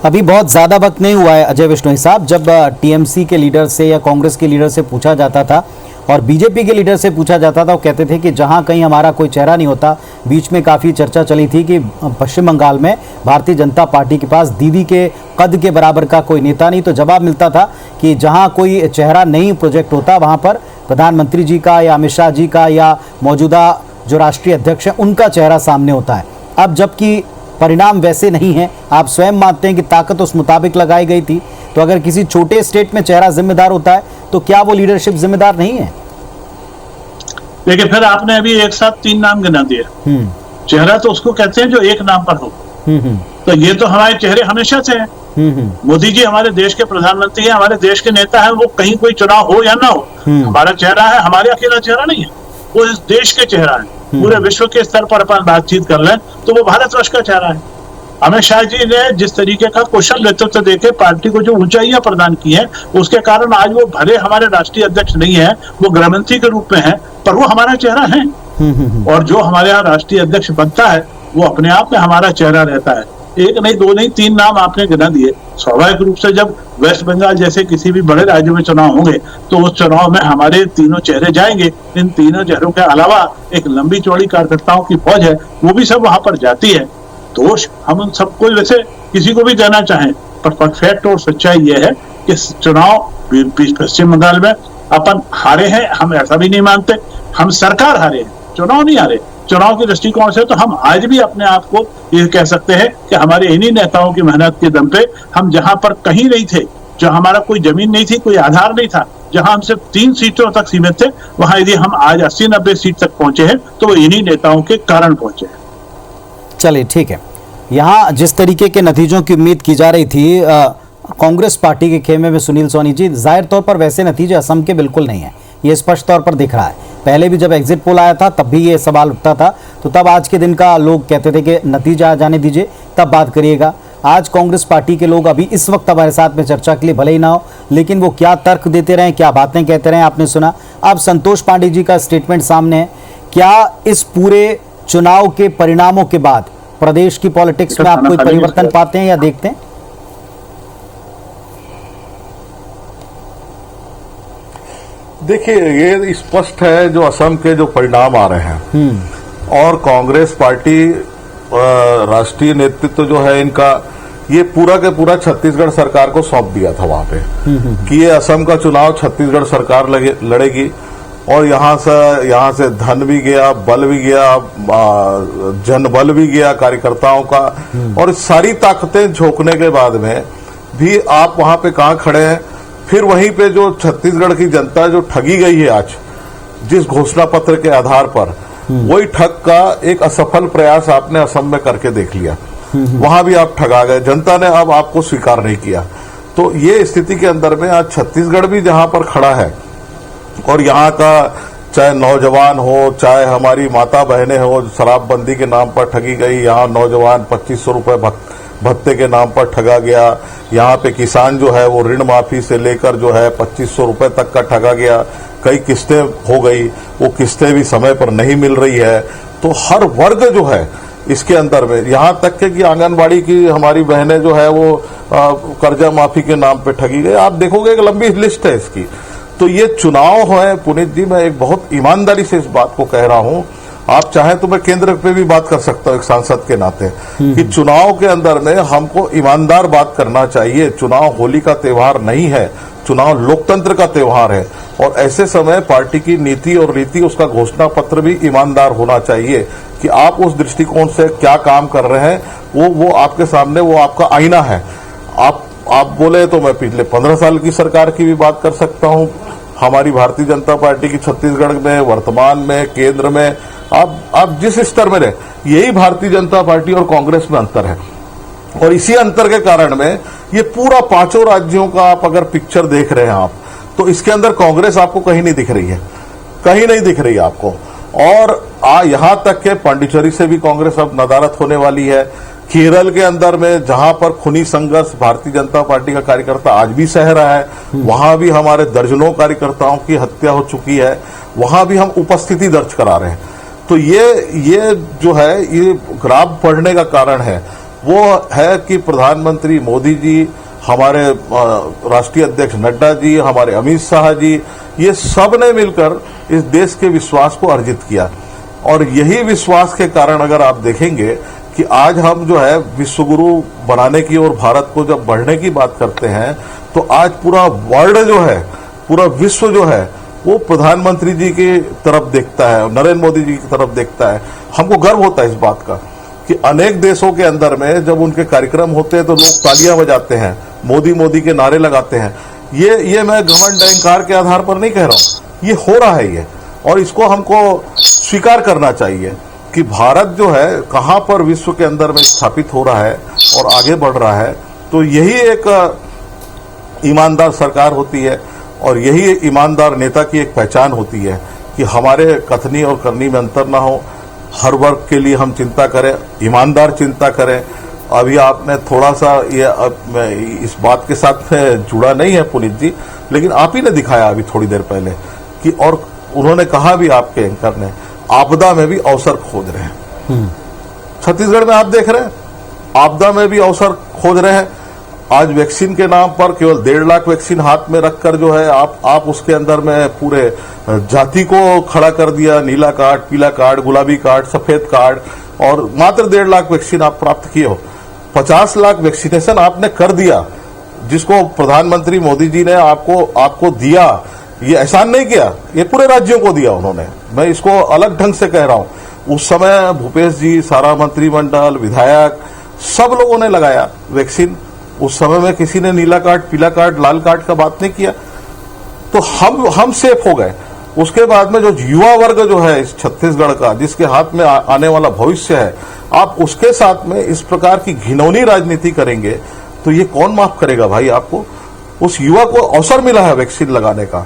अभी बहुत ज्यादा वक्त नहीं हुआ है अजय बिश्नोई साहब, जब टीएमसी के लीडर से या कांग्रेस के लीडर से पूछा जाता था और बीजेपी के लीडर से पूछा जाता था, वो कहते थे कि जहां कहीं हमारा कोई चेहरा नहीं होता। बीच में काफ़ी चर्चा चली थी कि पश्चिम बंगाल में भारतीय जनता पार्टी के पास दीदी के कद के बराबर का कोई नेता नहीं, तो जवाब मिलता था कि जहां कोई चेहरा नहीं प्रोजेक्ट होता वहां पर प्रधानमंत्री जी का या अमित शाह जी का या मौजूदा जो राष्ट्रीय अध्यक्ष हैं उनका चेहरा सामने होता है। अब जबकि परिणाम वैसे नहीं है, आप स्वयं मानते हैं कि ताकत उस मुताबिक लगाई गई थी, तो अगर किसी छोटे स्टेट में चेहरा जिम्मेदार होता है तो क्या वो लीडरशिप जिम्मेदार नहीं है? देखिए, फिर आपने अभी एक साथ 3 नाम गिना दिए। चेहरा तो उसको कहते हैं जो एक नाम पर हो। तो ये तो हमारे चेहरे हमेशा से हैं। मोदी जी हमारे देश के प्रधानमंत्री हैं, हमारे देश के नेता हैं, वो कहीं कोई चुनाव हो या ना हो, हमारा चेहरा है। हमारे अकेला चेहरा नहीं है, वो इस देश के चेहरा है। पूरे विश्व के स्तर पर अपन बातचीत कर लें तो वो भारतवर्ष का चेहरा है। अमित शाह जी ने जिस तरीके का कुशल नेतृत्व देके पार्टी को जो ऊंचाइयां प्रदान की है, उसके कारण आज वो भले हमारे राष्ट्रीय अध्यक्ष नहीं है, वो गृहमंत्री के रूप में है, पर वो हमारा चेहरा है। और जो हमारे यहाँ राष्ट्रीय अध्यक्ष बनता है वो अपने आप में हमारा चेहरा रहता है। 1 नहीं 2 नहीं 3 नाम आपने गिना दिए। स्वाभाविक रूप से जब वेस्ट बंगाल जैसे किसी भी बड़े राज्य में चुनाव होंगे तो उस चुनाव में हमारे तीनों चेहरे जाएंगे। इन तीनों चेहरों के अलावा एक लंबी चौड़ी कार्यकर्ताओं की फौज है, वो भी सब वहां पर जाती है। दोष हम उन सबको वैसे किसी को भी देना चाहें, पर फैक्ट और सच्चाई ये है कि चुनाव पश्चिम बंगाल में अपन हारे हैं। हम ऐसा भी नहीं मानते, हम सरकार हारे हैं, चुनाव नहीं हारे। चुनाव के दृष्टिकोण से तो हम आज भी अपने आप को ये कह सकते हैं कि हमारे इन्हीं नेताओं की मेहनत के दम पे हम जहां पर कहीं नहीं थे, जो हमारा कोई जमीन नहीं थी, कोई आधार नहीं था, जहां हम सिर्फ 3 सीटों तक सीमित थे, वहां यदि हम आज 80-90 सीट तक पहुंचे हैं तो वो इन्हीं नेताओं के कारण पहुंचे हैं। चलिए ठीक है, यहाँ जिस तरीके के नतीजों की उम्मीद की जा रही थी कांग्रेस पार्टी के खेमे में सुनील सोनी जी, जाहिर तौर पर वैसे नतीजे असम के बिल्कुल नहीं है, ये स्पष्ट तौर पर दिख रहा है। पहले भी जब एग्जिट पोल आया था तब भी ये सवाल उठता था, तो तब आज के दिन का लोग कहते थे कि नतीजा जाने दीजिए तब बात करिएगा। आज कांग्रेस पार्टी के लोग अभी इस वक्त हमारे साथ में चर्चा के लिए भले ही ना हो, लेकिन वो क्या तर्क देते रहे, क्या बातें कहते रहे आपने सुना। अब संतोष पांडे जी का स्टेटमेंट सामने है। क्या इस पूरे चुनाव के परिणामों के बाद प्रदेश की पॉलिटिक्स में आप कोई परिवर्तन पाते हैं या देखते हैं? देखिए, ये स्पष्ट है जो असम के जो परिणाम आ रहे हैं और कांग्रेस पार्टी राष्ट्रीय नेतृत्व जो है इनका, ये पूरा के पूरा छत्तीसगढ़ सरकार को सौंप दिया था वहां पे कि ये असम का चुनाव छत्तीसगढ़ सरकार लड़ेगी। और यहाँ से धन भी गया, बल भी गया, जनबल भी गया कार्यकर्ताओं का, और सारी ताकतें झोंकने के बाद में भी आप वहां पे कहाँ खड़े हैं। फिर वहीं पे जो छत्तीसगढ़ की जनता जो ठगी गई है आज जिस घोषणा पत्र के आधार पर, वही ठग का एक असफल प्रयास आपने असम में करके देख लिया। वहां भी आप ठगा गए, जनता ने अब आपको स्वीकार नहीं किया। तो ये स्थिति के अंदर में आज छत्तीसगढ़ भी जहां पर खड़ा है और यहाँ का चाहे नौजवान हो, चाहे हमारी माता बहनें हो, शराबबंदी के नाम पर ठगी गई, यहाँ नौजवान 2500 रुपए भत्ते के नाम पर ठगा गया, यहाँ पे किसान जो है वो ऋण माफी से लेकर जो है 2500 रुपए तक का ठगा गया, कई किस्तें हो गई, वो किस्तें भी समय पर नहीं मिल रही है। तो हर वर्ग जो है इसके अंदर में, यहाँ तक के कि आंगनबाड़ी की हमारी बहनें जो है वो कर्जा माफी के नाम पे ठगी गई। आप देखोगे एक लंबी लिस्ट है इसकी। तो ये चुनाव है पुनीत जी, मैं एक बहुत ईमानदारी से इस बात को कह रहा हूं, आप चाहें तो मैं केंद्र पे भी बात कर सकता हूं एक सांसद के नाते, कि चुनाव के अंदर में हमको ईमानदार बात करना चाहिए। चुनाव होली का त्योहार नहीं है, चुनाव लोकतंत्र का त्योहार है, और ऐसे समय पार्टी की नीति और रीति, उसका घोषणा पत्र भी ईमानदार होना चाहिए कि आप उस दृष्टिकोण से क्या काम कर रहे हैं, वो आपके सामने, वो आपका आईना है। आप बोले तो मैं पिछले 15 साल की सरकार की भी बात कर सकता हूं। हमारी भारतीय जनता पार्टी की छत्तीसगढ़ में, वर्तमान में, केंद्र में, आप जिस स्तर में रहे, यही भारतीय जनता पार्टी और कांग्रेस में अंतर है। और इसी अंतर के कारण में ये पूरा 5 राज्यों का आप अगर पिक्चर देख रहे हैं आप, तो इसके अंदर कांग्रेस आपको कहीं नहीं दिख रही है, कहीं नहीं दिख रही है आपको। और यहां तक के पांडिचेरी से भी कांग्रेस अब नदारत होने वाली है। केरल के अंदर में जहां पर खूनी संघर्ष भारतीय जनता पार्टी का कार्यकर्ता आज भी सह रहा है, वहां भी हमारे दर्जनों कार्यकर्ताओं की हत्या हो चुकी है, वहां भी हम उपस्थिति दर्ज करा रहे हैं। तो ये जो है, ये ग्राफ बढ़ने का कारण है वो है कि प्रधानमंत्री मोदी जी, हमारे राष्ट्रीय अध्यक्ष नड्डा जी, हमारे अमित शाह जी, ये सब ने मिलकर इस देश के विश्वास को अर्जित किया। और यही विश्वास के कारण अगर आप देखेंगे कि आज हम जो है विश्वगुरु बनाने की और भारत को जब बढ़ने की बात करते हैं, तो आज पूरा वर्ल्ड जो है, पूरा विश्व जो है, वो प्रधानमंत्री जी की तरफ देखता है, नरेंद्र मोदी जी की तरफ देखता है। हमको गर्व होता है इस बात का कि अनेक देशों के अंदर में जब उनके कार्यक्रम होते हैं तो लोग तालियां बजाते हैं, मोदी मोदी के नारे लगाते हैं। ये मैं घमंड अहंकार के आधार पर नहीं कह रहा हूं, ये हो रहा है ये, और इसको हमको स्वीकार करना चाहिए कि भारत जो है कहां पर विश्व के अंदर में स्थापित हो रहा है और आगे बढ़ रहा है। तो यही एक ईमानदार सरकार होती है और यही ईमानदार नेता की एक पहचान होती है कि हमारे कथनी और करनी में अंतर ना हो, हर वर्ग के लिए हम चिंता करें, ईमानदार चिंता करें। अभी आपने थोड़ा सा मैं इस बात के साथ जुड़ा नहीं है पुनीत जी, लेकिन आप ही ने दिखाया अभी थोड़ी देर पहले कि, और उन्होंने कहा भी आपके एंकर ने, आपदा में भी अवसर खोज रहे हैं। छत्तीसगढ़ में आप देख रहे हैं, आपदा में भी अवसर खोज रहे हैं। आज वैक्सीन के नाम पर केवल 1.5 लाख वैक्सीन हाथ में रखकर जो है आप उसके अंदर में पूरे जाति को खड़ा कर दिया। नीला कार्ड, पीला कार्ड, गुलाबी कार्ड, सफेद कार्ड, और मात्र 1.5 लाख वैक्सीन आप प्राप्त किए हो। 50 लाख वैक्सीनेशन आपने कर दिया, जिसको प्रधानमंत्री मोदी जी ने आपको दिया। ये एहसान नहीं किया, ये पूरे राज्यों को दिया उन्होंने। मैं इसको अलग ढंग से कह रहा हूं। उस समय भूपेश जी, सारा मंत्रिमंडल, विधायक, सब लोगों ने लगाया वैक्सीन। उस समय में किसी ने नीला कार्ड, पीला कार्ड, लाल कार्ड का बात नहीं किया। तो हम सेफ हो गए। उसके बाद में जो युवा वर्ग जो है इस छत्तीसगढ़ का, जिसके हाथ में आने वाला भविष्य है, आप उसके साथ में इस प्रकार की घिनौनी राजनीति करेंगे तो ये कौन माफ करेगा भाई आपको? उस युवा को अवसर मिला है वैक्सीन लगाने का।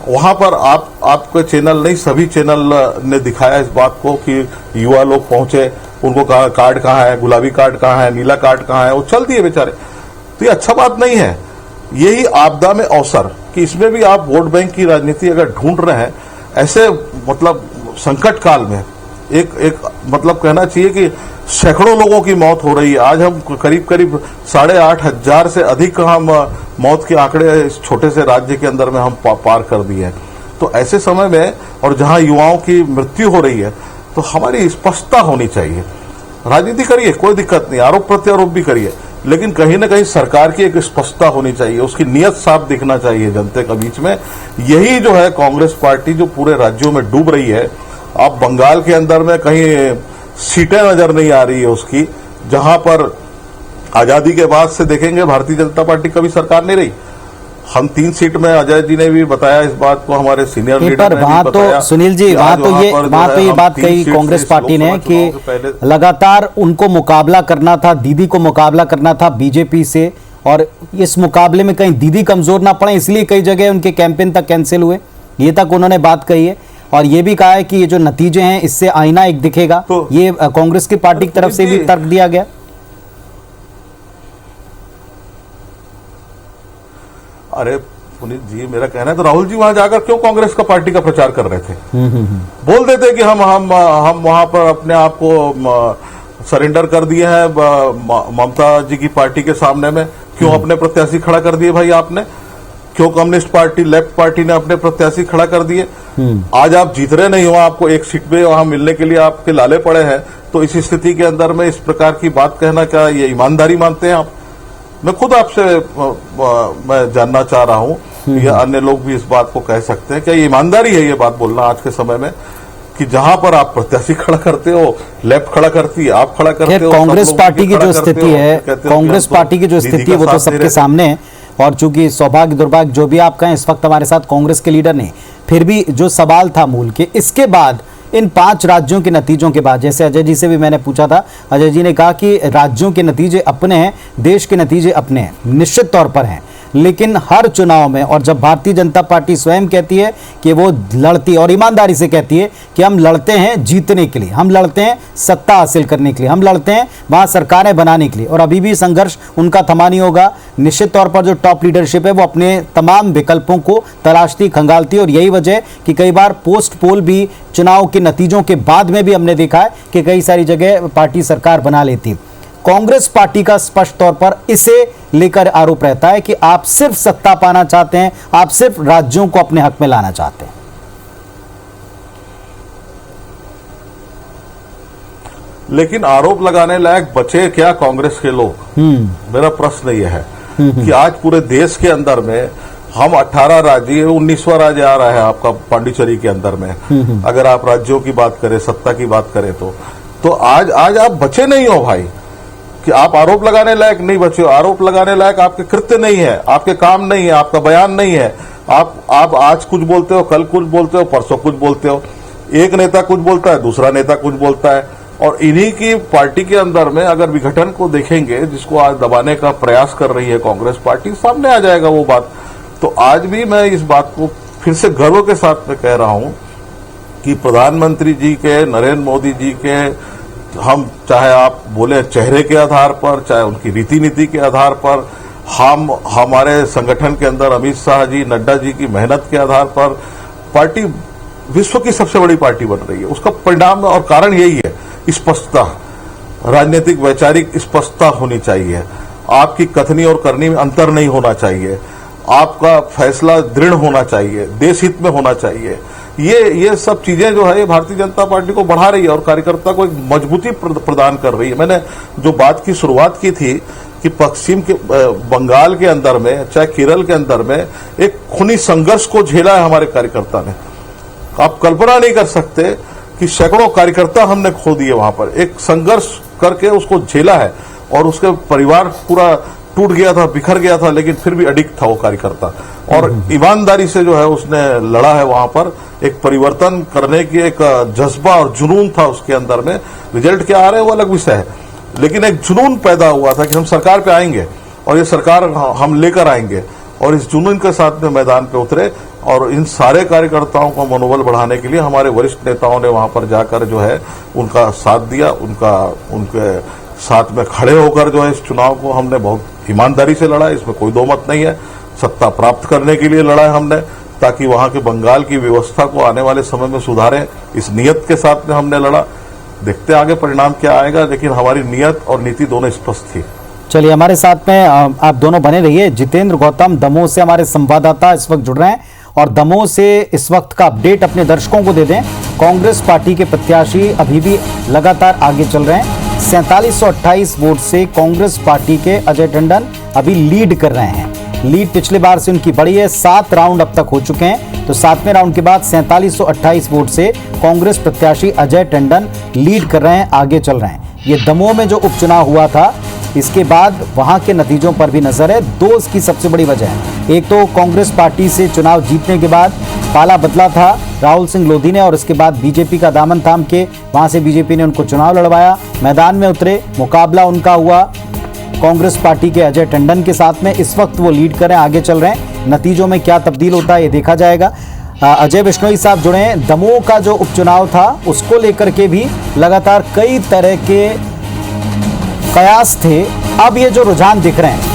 वहां पर आपके चैनल नहीं, सभी चैनल ने दिखाया इस बात को कि युवा लोग पहुंचे, उनको कार्ड कहाँ है, गुलाबी कार्ड कहाँ है, नीला कार्ड कहाँ है, वो चल दिए बेचारे। तो ये अच्छा बात नहीं है। यही आपदा में अवसर कि इसमें भी आप वोट बैंक की राजनीति अगर ढूंढ रहे हैं, ऐसे मतलब संकट काल में एक मतलब कहना चाहिए कि सैकड़ों लोगों की मौत हो रही है। आज हम करीब 8,500 से अधिक हम मौत के आंकड़े इस छोटे से राज्य के अंदर में हम पार कर दिए हैं। तो ऐसे समय में, और जहां युवाओं की मृत्यु हो रही है, तो हमारी स्पष्टता होनी चाहिए। राजनीति करिए, कोई दिक्कत नहीं, आरोप प्रत्यारोप भी करिए, लेकिन कहीं ना कहीं सरकार की एक स्पष्टता होनी चाहिए, उसकी नियत साफ दिखना चाहिए जनता के बीच में। यही जो है कांग्रेस पार्टी जो पूरे राज्यों में डूब रही है। आप बंगाल के अंदर में कहीं सीटें नजर नहीं आ रही है उसकी, जहां पर आजादी के बाद से देखेंगे भारतीय जनता पार्टी कभी सरकार नहीं रही। हम 3 सीट में, अजय जी ने भी बताया इस बात को, हमारे सीनियर लीडर ने भी बताया। सुनील जी, वहां तो ये बात कही कांग्रेस पार्टी ने कि लगातार उनको मुकाबला करना था, दीदी को मुकाबला करना था बीजेपी से, और इस मुकाबले में कहीं दीदी कमजोर ना पड़े, इसलिए कई जगह उनके कैंपेन तक कैंसिल हुए। ये तक उन्होंने बात कही है, और ये भी कहा है कि ये जो नतीजे हैं इससे आईना एक दिखेगा। तो ये कांग्रेस की पार्टी की तरफ से भी तर्क दिया गया। अरे पुनीत जी, मेरा कहना है तो राहुल जी वहां जाकर क्यों कांग्रेस का पार्टी का प्रचार कर रहे थे? बोल देते कि हम वहां पर अपने आप को सरेंडर कर दिए हैं ममता जी की पार्टी के सामने में। क्यों अपने प्रत्याशी खड़ा कर दिए भाई आपने? क्यों कम्युनिस्ट पार्टी, लेफ्ट पार्टी ने अपने प्रत्याशी खड़ा कर दिए? आज आप जीत रहे नहीं हो, आपको एक सीट पे वहां मिलने के लिए आपके लाले पड़े हैं। तो इस स्थिति के अंदर में इस प्रकार की बात कहना, क्या ये ईमानदारी मानते हैं आप? मैं खुद आपसे मैं जानना चाह रहा हूं, या अन्य लोग भी इस बात को कह सकते हैं, क्या ये ईमानदारी है ये बात बोलना आज के समय में कि जहां पर आप प्रत्याशी खड़ा करते हो, लेफ्ट खड़ा करती है, आप खड़ा करते हो। कांग्रेस पार्टी की जो स्थिति है, कांग्रेस पार्टी की जो स्थिति है वो तो सबके सामने है। और चूंकि सौभाग्य दुर्भाग्य जो भी आप कहें, इस वक्त हमारे साथ कांग्रेस के लीडर ने, फिर भी जो सवाल था मूल के, इसके बाद इन 5 राज्यों के नतीजों के बाद, जैसे अजय जी से भी मैंने पूछा था, अजय जी ने कहा कि राज्यों के नतीजे अपने हैं, देश के नतीजे अपने हैं, निश्चित तौर पर हैं, लेकिन हर चुनाव में, और जब भारतीय जनता पार्टी स्वयं कहती है कि वो लड़ती और ईमानदारी से कहती है कि हम लड़ते हैं जीतने के लिए, हम लड़ते हैं सत्ता हासिल करने के लिए, हम लड़ते हैं वहां सरकारें बनाने के लिए, और अभी भी संघर्ष उनका थमा नहीं होगा। निश्चित तौर पर जो टॉप लीडरशिप है वो अपने तमाम विकल्पों को तलाशती, खंगालती, और यही वजह कि कई बार पोस्ट पोल भी चुनाव के नतीजों के बाद में भी हमने देखा है कि कई सारी जगह पार्टी सरकार बना लेती। कांग्रेस पार्टी का स्पष्ट तौर पर इसे लेकर आरोप रहता है कि आप सिर्फ सत्ता पाना चाहते हैं, आप सिर्फ राज्यों को अपने हक में लाना चाहते हैं। लेकिन आरोप लगाने लायक बचे क्या कांग्रेस के लोग? मेरा प्रश्न यह है कि आज पूरे देश के अंदर में हम 18 राज्य, 19वां राज्य आ रहा है आपका पांडिचेरी के अंदर में, अगर आप राज्यों की बात करें, सत्ता की बात करें तो आज आप बचे नहीं हो भाई, कि आप आरोप लगाने लायक नहीं बचे हो। आरोप लगाने लायक आपके कृत्य नहीं है, आपके काम नहीं है, आपका बयान नहीं है। आप आज कुछ बोलते हो, कल कुछ बोलते हो, परसों कुछ बोलते हो। एक नेता कुछ बोलता है, दूसरा नेता कुछ बोलता है, और इन्हीं की पार्टी के अंदर में अगर विघटन को देखेंगे, जिसको आज दबाने का प्रयास कर रही है कांग्रेस पार्टी, सामने आ जाएगा वो बात। तो आज भी मैं इस बात को फिर से गर्व के साथ में कह रहा हूं कि प्रधानमंत्री जी के, नरेंद्र मोदी जी के, हम चाहे आप बोले चेहरे के आधार पर, चाहे उनकी रीति नीति के आधार पर, हम हमारे संगठन के अंदर अमित शाह जी, नड्डा जी की मेहनत के आधार पर पार्टी विश्व की सबसे बड़ी पार्टी बन रही है। उसका परिणाम और कारण यही है, स्पष्टता, राजनीतिक वैचारिक स्पष्टता होनी चाहिए। आपकी कथनी और करनी में अंतर नहीं होना चाहिए, आपका फैसला दृढ़ होना चाहिए, देश हित में होना चाहिए। ये सब चीजें जो है ये भारतीय जनता पार्टी को बढ़ा रही है और कार्यकर्ता को एक मजबूती प्रदान कर रही है। मैंने जो बात की शुरुआत की थी कि पश्चिम के बंगाल के अंदर में, चाहे केरल के अंदर में, एक खूनी संघर्ष को झेला है हमारे कार्यकर्ता ने। आप कल्पना नहीं कर सकते कि सैकड़ों कार्यकर्ता हमने खो दिए वहां पर, एक संघर्ष करके उसको झेला है, और उसके परिवार पूरा टूट गया था, बिखर गया था, लेकिन फिर भी अडिग था वो कार्यकर्ता, और ईमानदारी से जो है उसने लड़ा है वहां पर। एक परिवर्तन करने की एक जज्बा और जुनून था उसके अंदर में। रिजल्ट क्या आ रहे हैं वो अलग विषय है, लेकिन एक जुनून पैदा हुआ था कि हम सरकार पे आएंगे और ये सरकार हम लेकर आएंगे, और इस जुनून के साथ में मैदान पे उतरे। और इन सारे कार्यकर्ताओं का मनोबल बढ़ाने के लिए हमारे वरिष्ठ नेताओं ने वहां पर जाकर जो है उनका साथ दिया, उनके साथ में खड़े होकर जो है इस चुनाव को हमने बहुत ईमानदारी से लड़ा, इसमें कोई दो मत नहीं है। सत्ता प्राप्त करने के लिए लड़ा है हमने, ताकि वहां के बंगाल की व्यवस्था को आने वाले समय में सुधारें, इस नियत के साथ में हमने लड़ा। देखते आगे परिणाम क्या आएगा, लेकिन हमारी नियत और नीति दोनों स्पष्ट थी। चलिए, हमारे साथ में आप दोनों बने रहिए। जितेंद्र गौतम दमोह से हमारे संवाददाता इस वक्त जुड़ रहे हैं, और दमोह से इस वक्त का अपडेट अपने दर्शकों को दे दें। कांग्रेस पार्टी के प्रत्याशी अभी भी लगातार आगे चल रहे हैं। 4728 वोट से कांग्रेस पार्टी के अजय टंडन अभी लीड कर रहे हैं। लीड पिछले बार से उनकी बढ़ी है, 7 राउंड अब तक हो चुके हैं। तो 7वें राउंड के बाद 4728 वोट से कांग्रेस प्रत्याशी अजय टंडन लीड कर रहे हैं, आगे चल रहे हैं। ये दमोह में जो उपचुनाव हुआ था, इसके बाद वहां के नतीजों पर भी नजर है। दो इसकी सबसे बड़ी वजह है, एक तो कांग्रेस पार्टी से चुनाव जीतने के बाद पाला बदला था राहुल सिंह लोधी ने, और इसके बाद बीजेपी का दामन थाम के वहां से बीजेपी ने उनको चुनाव लड़वाया, मैदान में उतरे, मुकाबला उनका हुआ कांग्रेस पार्टी के अजय टंडन के साथ में। इस वक्त वो लीड कर रहे हैं, आगे चल रहे हैं। नतीजों में क्या तब्दील होता है ये देखा जाएगा। अजय बिश्नोई साहब जुड़े हैं। दमोह का जो उपचुनाव था उसको लेकर के भी लगातार कई तरह के कयास थे, अब ये जो रुझान दिख रहे हैं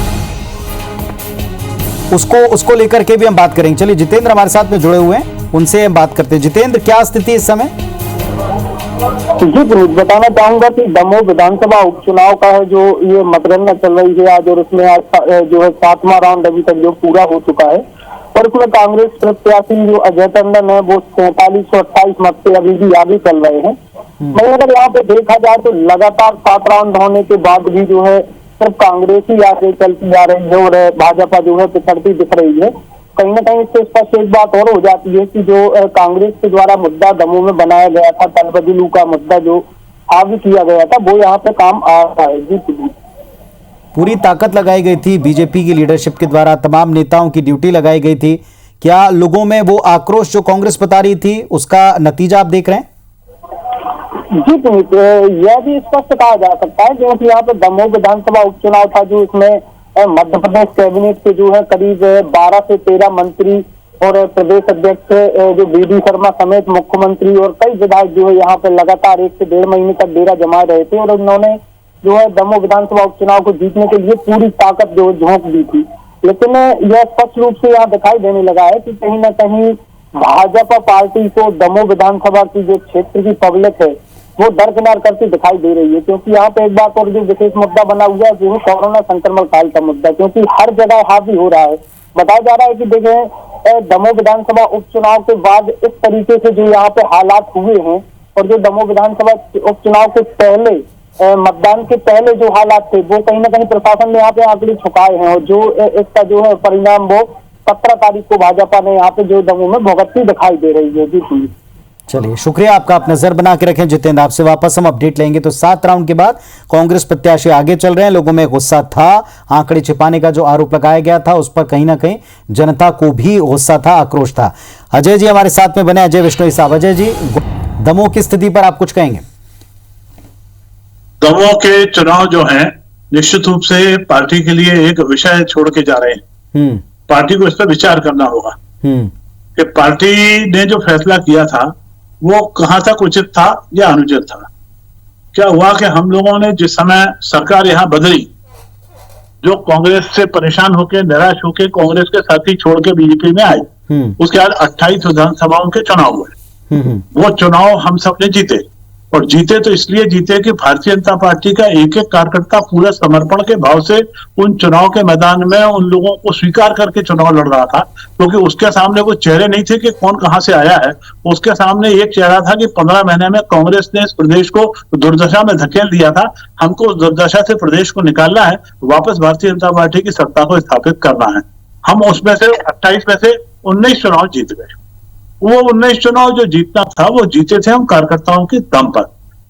उसको लेकर के भी हम बात करेंगे। चलिए, जितेंद्र हमारे साथ में जुड़े हुए हैं, उनसे हम बात करते हैं। जितेंद्र, क्या स्थिति इस समय? जी, बताना चाहूंगा कि दमोह विधानसभा उपचुनाव का है जो ये मतगणना चल रही है आज, और उसमें आज जो है 7वां राउंड अभी तक जो पूरा हो चुका है, और इसमें कांग्रेस प्रत्याशी जो अजय टंडन है वो 4728 मत से अभी भी आगे चल रहे हैं। मगर अगर यहाँ पे देखा जाए तो लगातार 7 राउंड होने के बाद भी जो है सिर्फ कांग्रेस ही आगे चलती जा रही है, और भाजपा जो है पिछड़ती दिख रही है। कहीं ना कहीं इससे स्पष्ट एक बात और हो जाती है कि जो कांग्रेस के द्वारा मुद्दा दमोह में बनाया गया था, तलबदलू का मुद्दा जो आगे किया गया था, वो यहाँ पे काम आ रहा है। जी, पूरी ताकत लगाई गई थी बीजेपी की लीडरशिप के द्वारा, तमाम नेताओं की ड्यूटी लगाई गई थी। क्या लोगों में वो आक्रोश जो कांग्रेस बता रही थी उसका नतीजा आप देख रहे हैं? जी, यह भी स्पष्ट कहा जा सकता है, क्योंकि यहाँ पे दमोह विधानसभा उपचुनाव था जो इसमें मध्य प्रदेश कैबिनेट के जो है करीब 12 से 13 मंत्री और प्रदेश अध्यक्ष जो बीडी शर्मा समेत मुख्यमंत्री और कई विधायक जो है यहाँ पे लगातार 1 से 1.5 महीने तक डेरा जमाए रहे थे और उन्होंने जो है दमोह विधानसभा उपचुनाव को जीतने के लिए पूरी ताकत जो झोंक दी थी। लेकिन यह स्पष्ट रूप से यहाँ दिखाई देने लगा है कि कहीं न कहीं भाजपा पार्टी को दमोह विधानसभा की जो क्षेत्र की पब्लिक है वो दरकिनार करती दिखाई दे रही है, क्योंकि यहाँ पे एक बात और जो विशेष मुद्दा बना हुआ है वो है कोरोना संक्रमण काल का मुद्दा, क्योंकि हर जगह हावी हो रहा है। बताया जा रहा है कि देखें दमोह विधानसभा उपचुनाव के बाद इस तरीके से जो यहाँ पे हालात हुए हैं और जो दमोह विधानसभा उपचुनाव के पहले मतदान के पहले जो हालात थे वो कहीं ना कहीं प्रशासन ने यहाँ पे आंकड़े छुपाए हैं और जो इसका जो है परिणाम वो 17 तारीख को भाजपा ने यहाँ पे जो दमोह में भुगतती दिखाई दे रही है। जी चलिए, शुक्रिया आपका। आप नजर बना के रखें जितेंद्र, आपसे वापस हम अपडेट लेंगे। तो 7 राउंड के बाद कांग्रेस प्रत्याशी आगे चल रहे हैं। लोगों में गुस्सा था, आंकड़े छिपाने का जो आरोप लगाया गया था उस पर कहीं ना कहीं जनता को भी गुस्सा था, आक्रोश था। अजय जी हमारे साथ में बने, अजय विष्णु साहब। अजय जी, दमोह की स्थिति पर आप कुछ कहेंगे? दमोह के चुनाव जो हैं निश्चित रूप से पार्टी के लिए एक विषय छोड़ के जा रहे हैं। पार्टी को इस पर विचार करना होगा कि पार्टी ने जो फैसला किया था वो कहां तक उचित था या अनुचित था। क्या हुआ कि हम लोगों ने जिस समय सरकार यहां बदली, जो कांग्रेस से परेशान होकर निराश होकर कांग्रेस के साथी छोड़ के बीजेपी में आए, उसके बाद 28 विधानसभाओं के चुनाव हुए। वो चुनाव हम सब ने जीते और जीते तो इसलिए जीते कि भारतीय जनता पार्टी का एक एक कार्यकर्ता पूरे समर्पण के भाव से उन चुनाव के मैदान में उन लोगों को स्वीकार करके चुनाव लड़ रहा था, क्योंकि उसके सामने वो चेहरे नहीं थे कि कौन कहां से आया है। उसके सामने एक चेहरा था कि 15 महीने में कांग्रेस ने इस प्रदेश को दुर्दशा में धकेल दिया था। हमको उस दुर्दशा से प्रदेश को निकालना है, वापस भारतीय जनता पार्टी की सत्ता को स्थापित करना है। हम उसमें से 28 में से 19 चुनाव जीत गए। वो 19 चुनाव जो जीतना था वो जीते थे हम कार्यकर्ताओं के दम पर।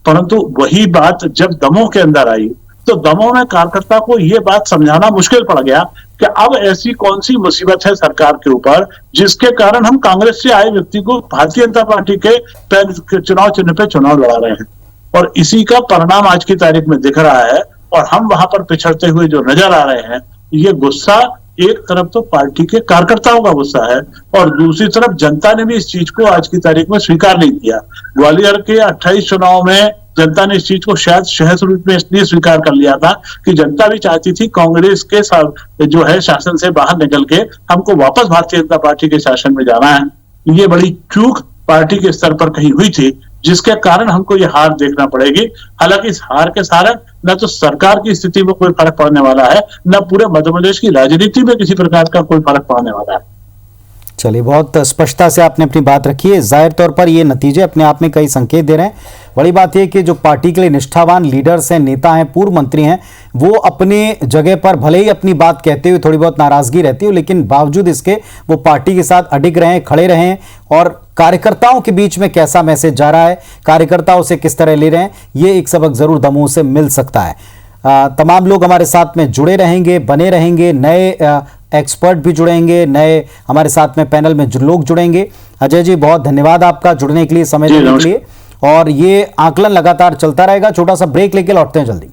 परंतु वही बात जब दमोह के अंदर आई तो दमोह में कार्यकर्ता को ये बात समझाना मुश्किल पड़ गया कि अब ऐसी कौन सी मुसीबत है सरकार के ऊपर जिसके कारण हम कांग्रेस से आए व्यक्ति को भारतीय जनता पार्टी के चुनाव चिन्ह पे चुनाव लड़ा रहे हैं। और इसी का परिणाम आज की तारीख में दिख रहा है और हम वहां पर पिछड़ते हुए जो नजर आ रहे हैं। ये गुस्सा एक तरफ तो पार्टी के कार्यकर्ताओं का गुस्सा है और दूसरी तरफ जनता ने भी इस चीज को आज की तारीख में स्वीकार नहीं किया। ग्वालियर के 28 चुनाव में जनता ने इस चीज को शायद सहज रूप में इसलिए स्वीकार कर लिया था कि जनता भी चाहती थी कांग्रेस के साथ जो है शासन से बाहर निकल के हमको वापस भारतीय जनता पार्टी के शासन में जाना है। ये बड़ी चूक पार्टी के स्तर पर कहीं हुई थी जिसके कारण हमको ये हार देखना पड़ेगी। हालांकि इस हार के कारण न तो सरकार की स्थिति में कोई फर्क पड़ने वाला है, न पूरे मध्य प्रदेश की राजनीति में किसी प्रकार का कोई फर्क पड़ने वाला है। चलिए, बहुत स्पष्टता से आपने अपनी बात रखी है। जाहिर तौर पर ये नतीजे अपने आप में कई संकेत दे रहे हैं। बड़ी बात यह कि जो पार्टी के लिए निष्ठावान लीडर्स हैं, नेता हैं, पूर्व मंत्री हैं, वो अपने जगह पर भले ही अपनी बात कहते हुए थोड़ी बहुत नाराजगी रहती हो, लेकिन बावजूद इसके वो पार्टी के साथ अडिग रहे, खड़े रहे और कार्यकर्ताओं के बीच में कैसा मैसेज जा रहा है, कार्यकर्ताओं से किस तरह ले रहे हैं, ये एक सबक जरूर दमोह से मिल सकता है। तमाम लोग हमारे साथ में जुड़े रहेंगे, बने रहेंगे, नए एक्सपर्ट भी जुड़ेंगे, नए हमारे साथ में पैनल में लोग जुड़ेंगे। अजय जी, बहुत धन्यवाद आपका जुड़ने के लिए, समय देने के लिए। और ये आकलन लगातार चलता रहेगा। छोटा सा ब्रेक लेके लौटते हैं जल्दी।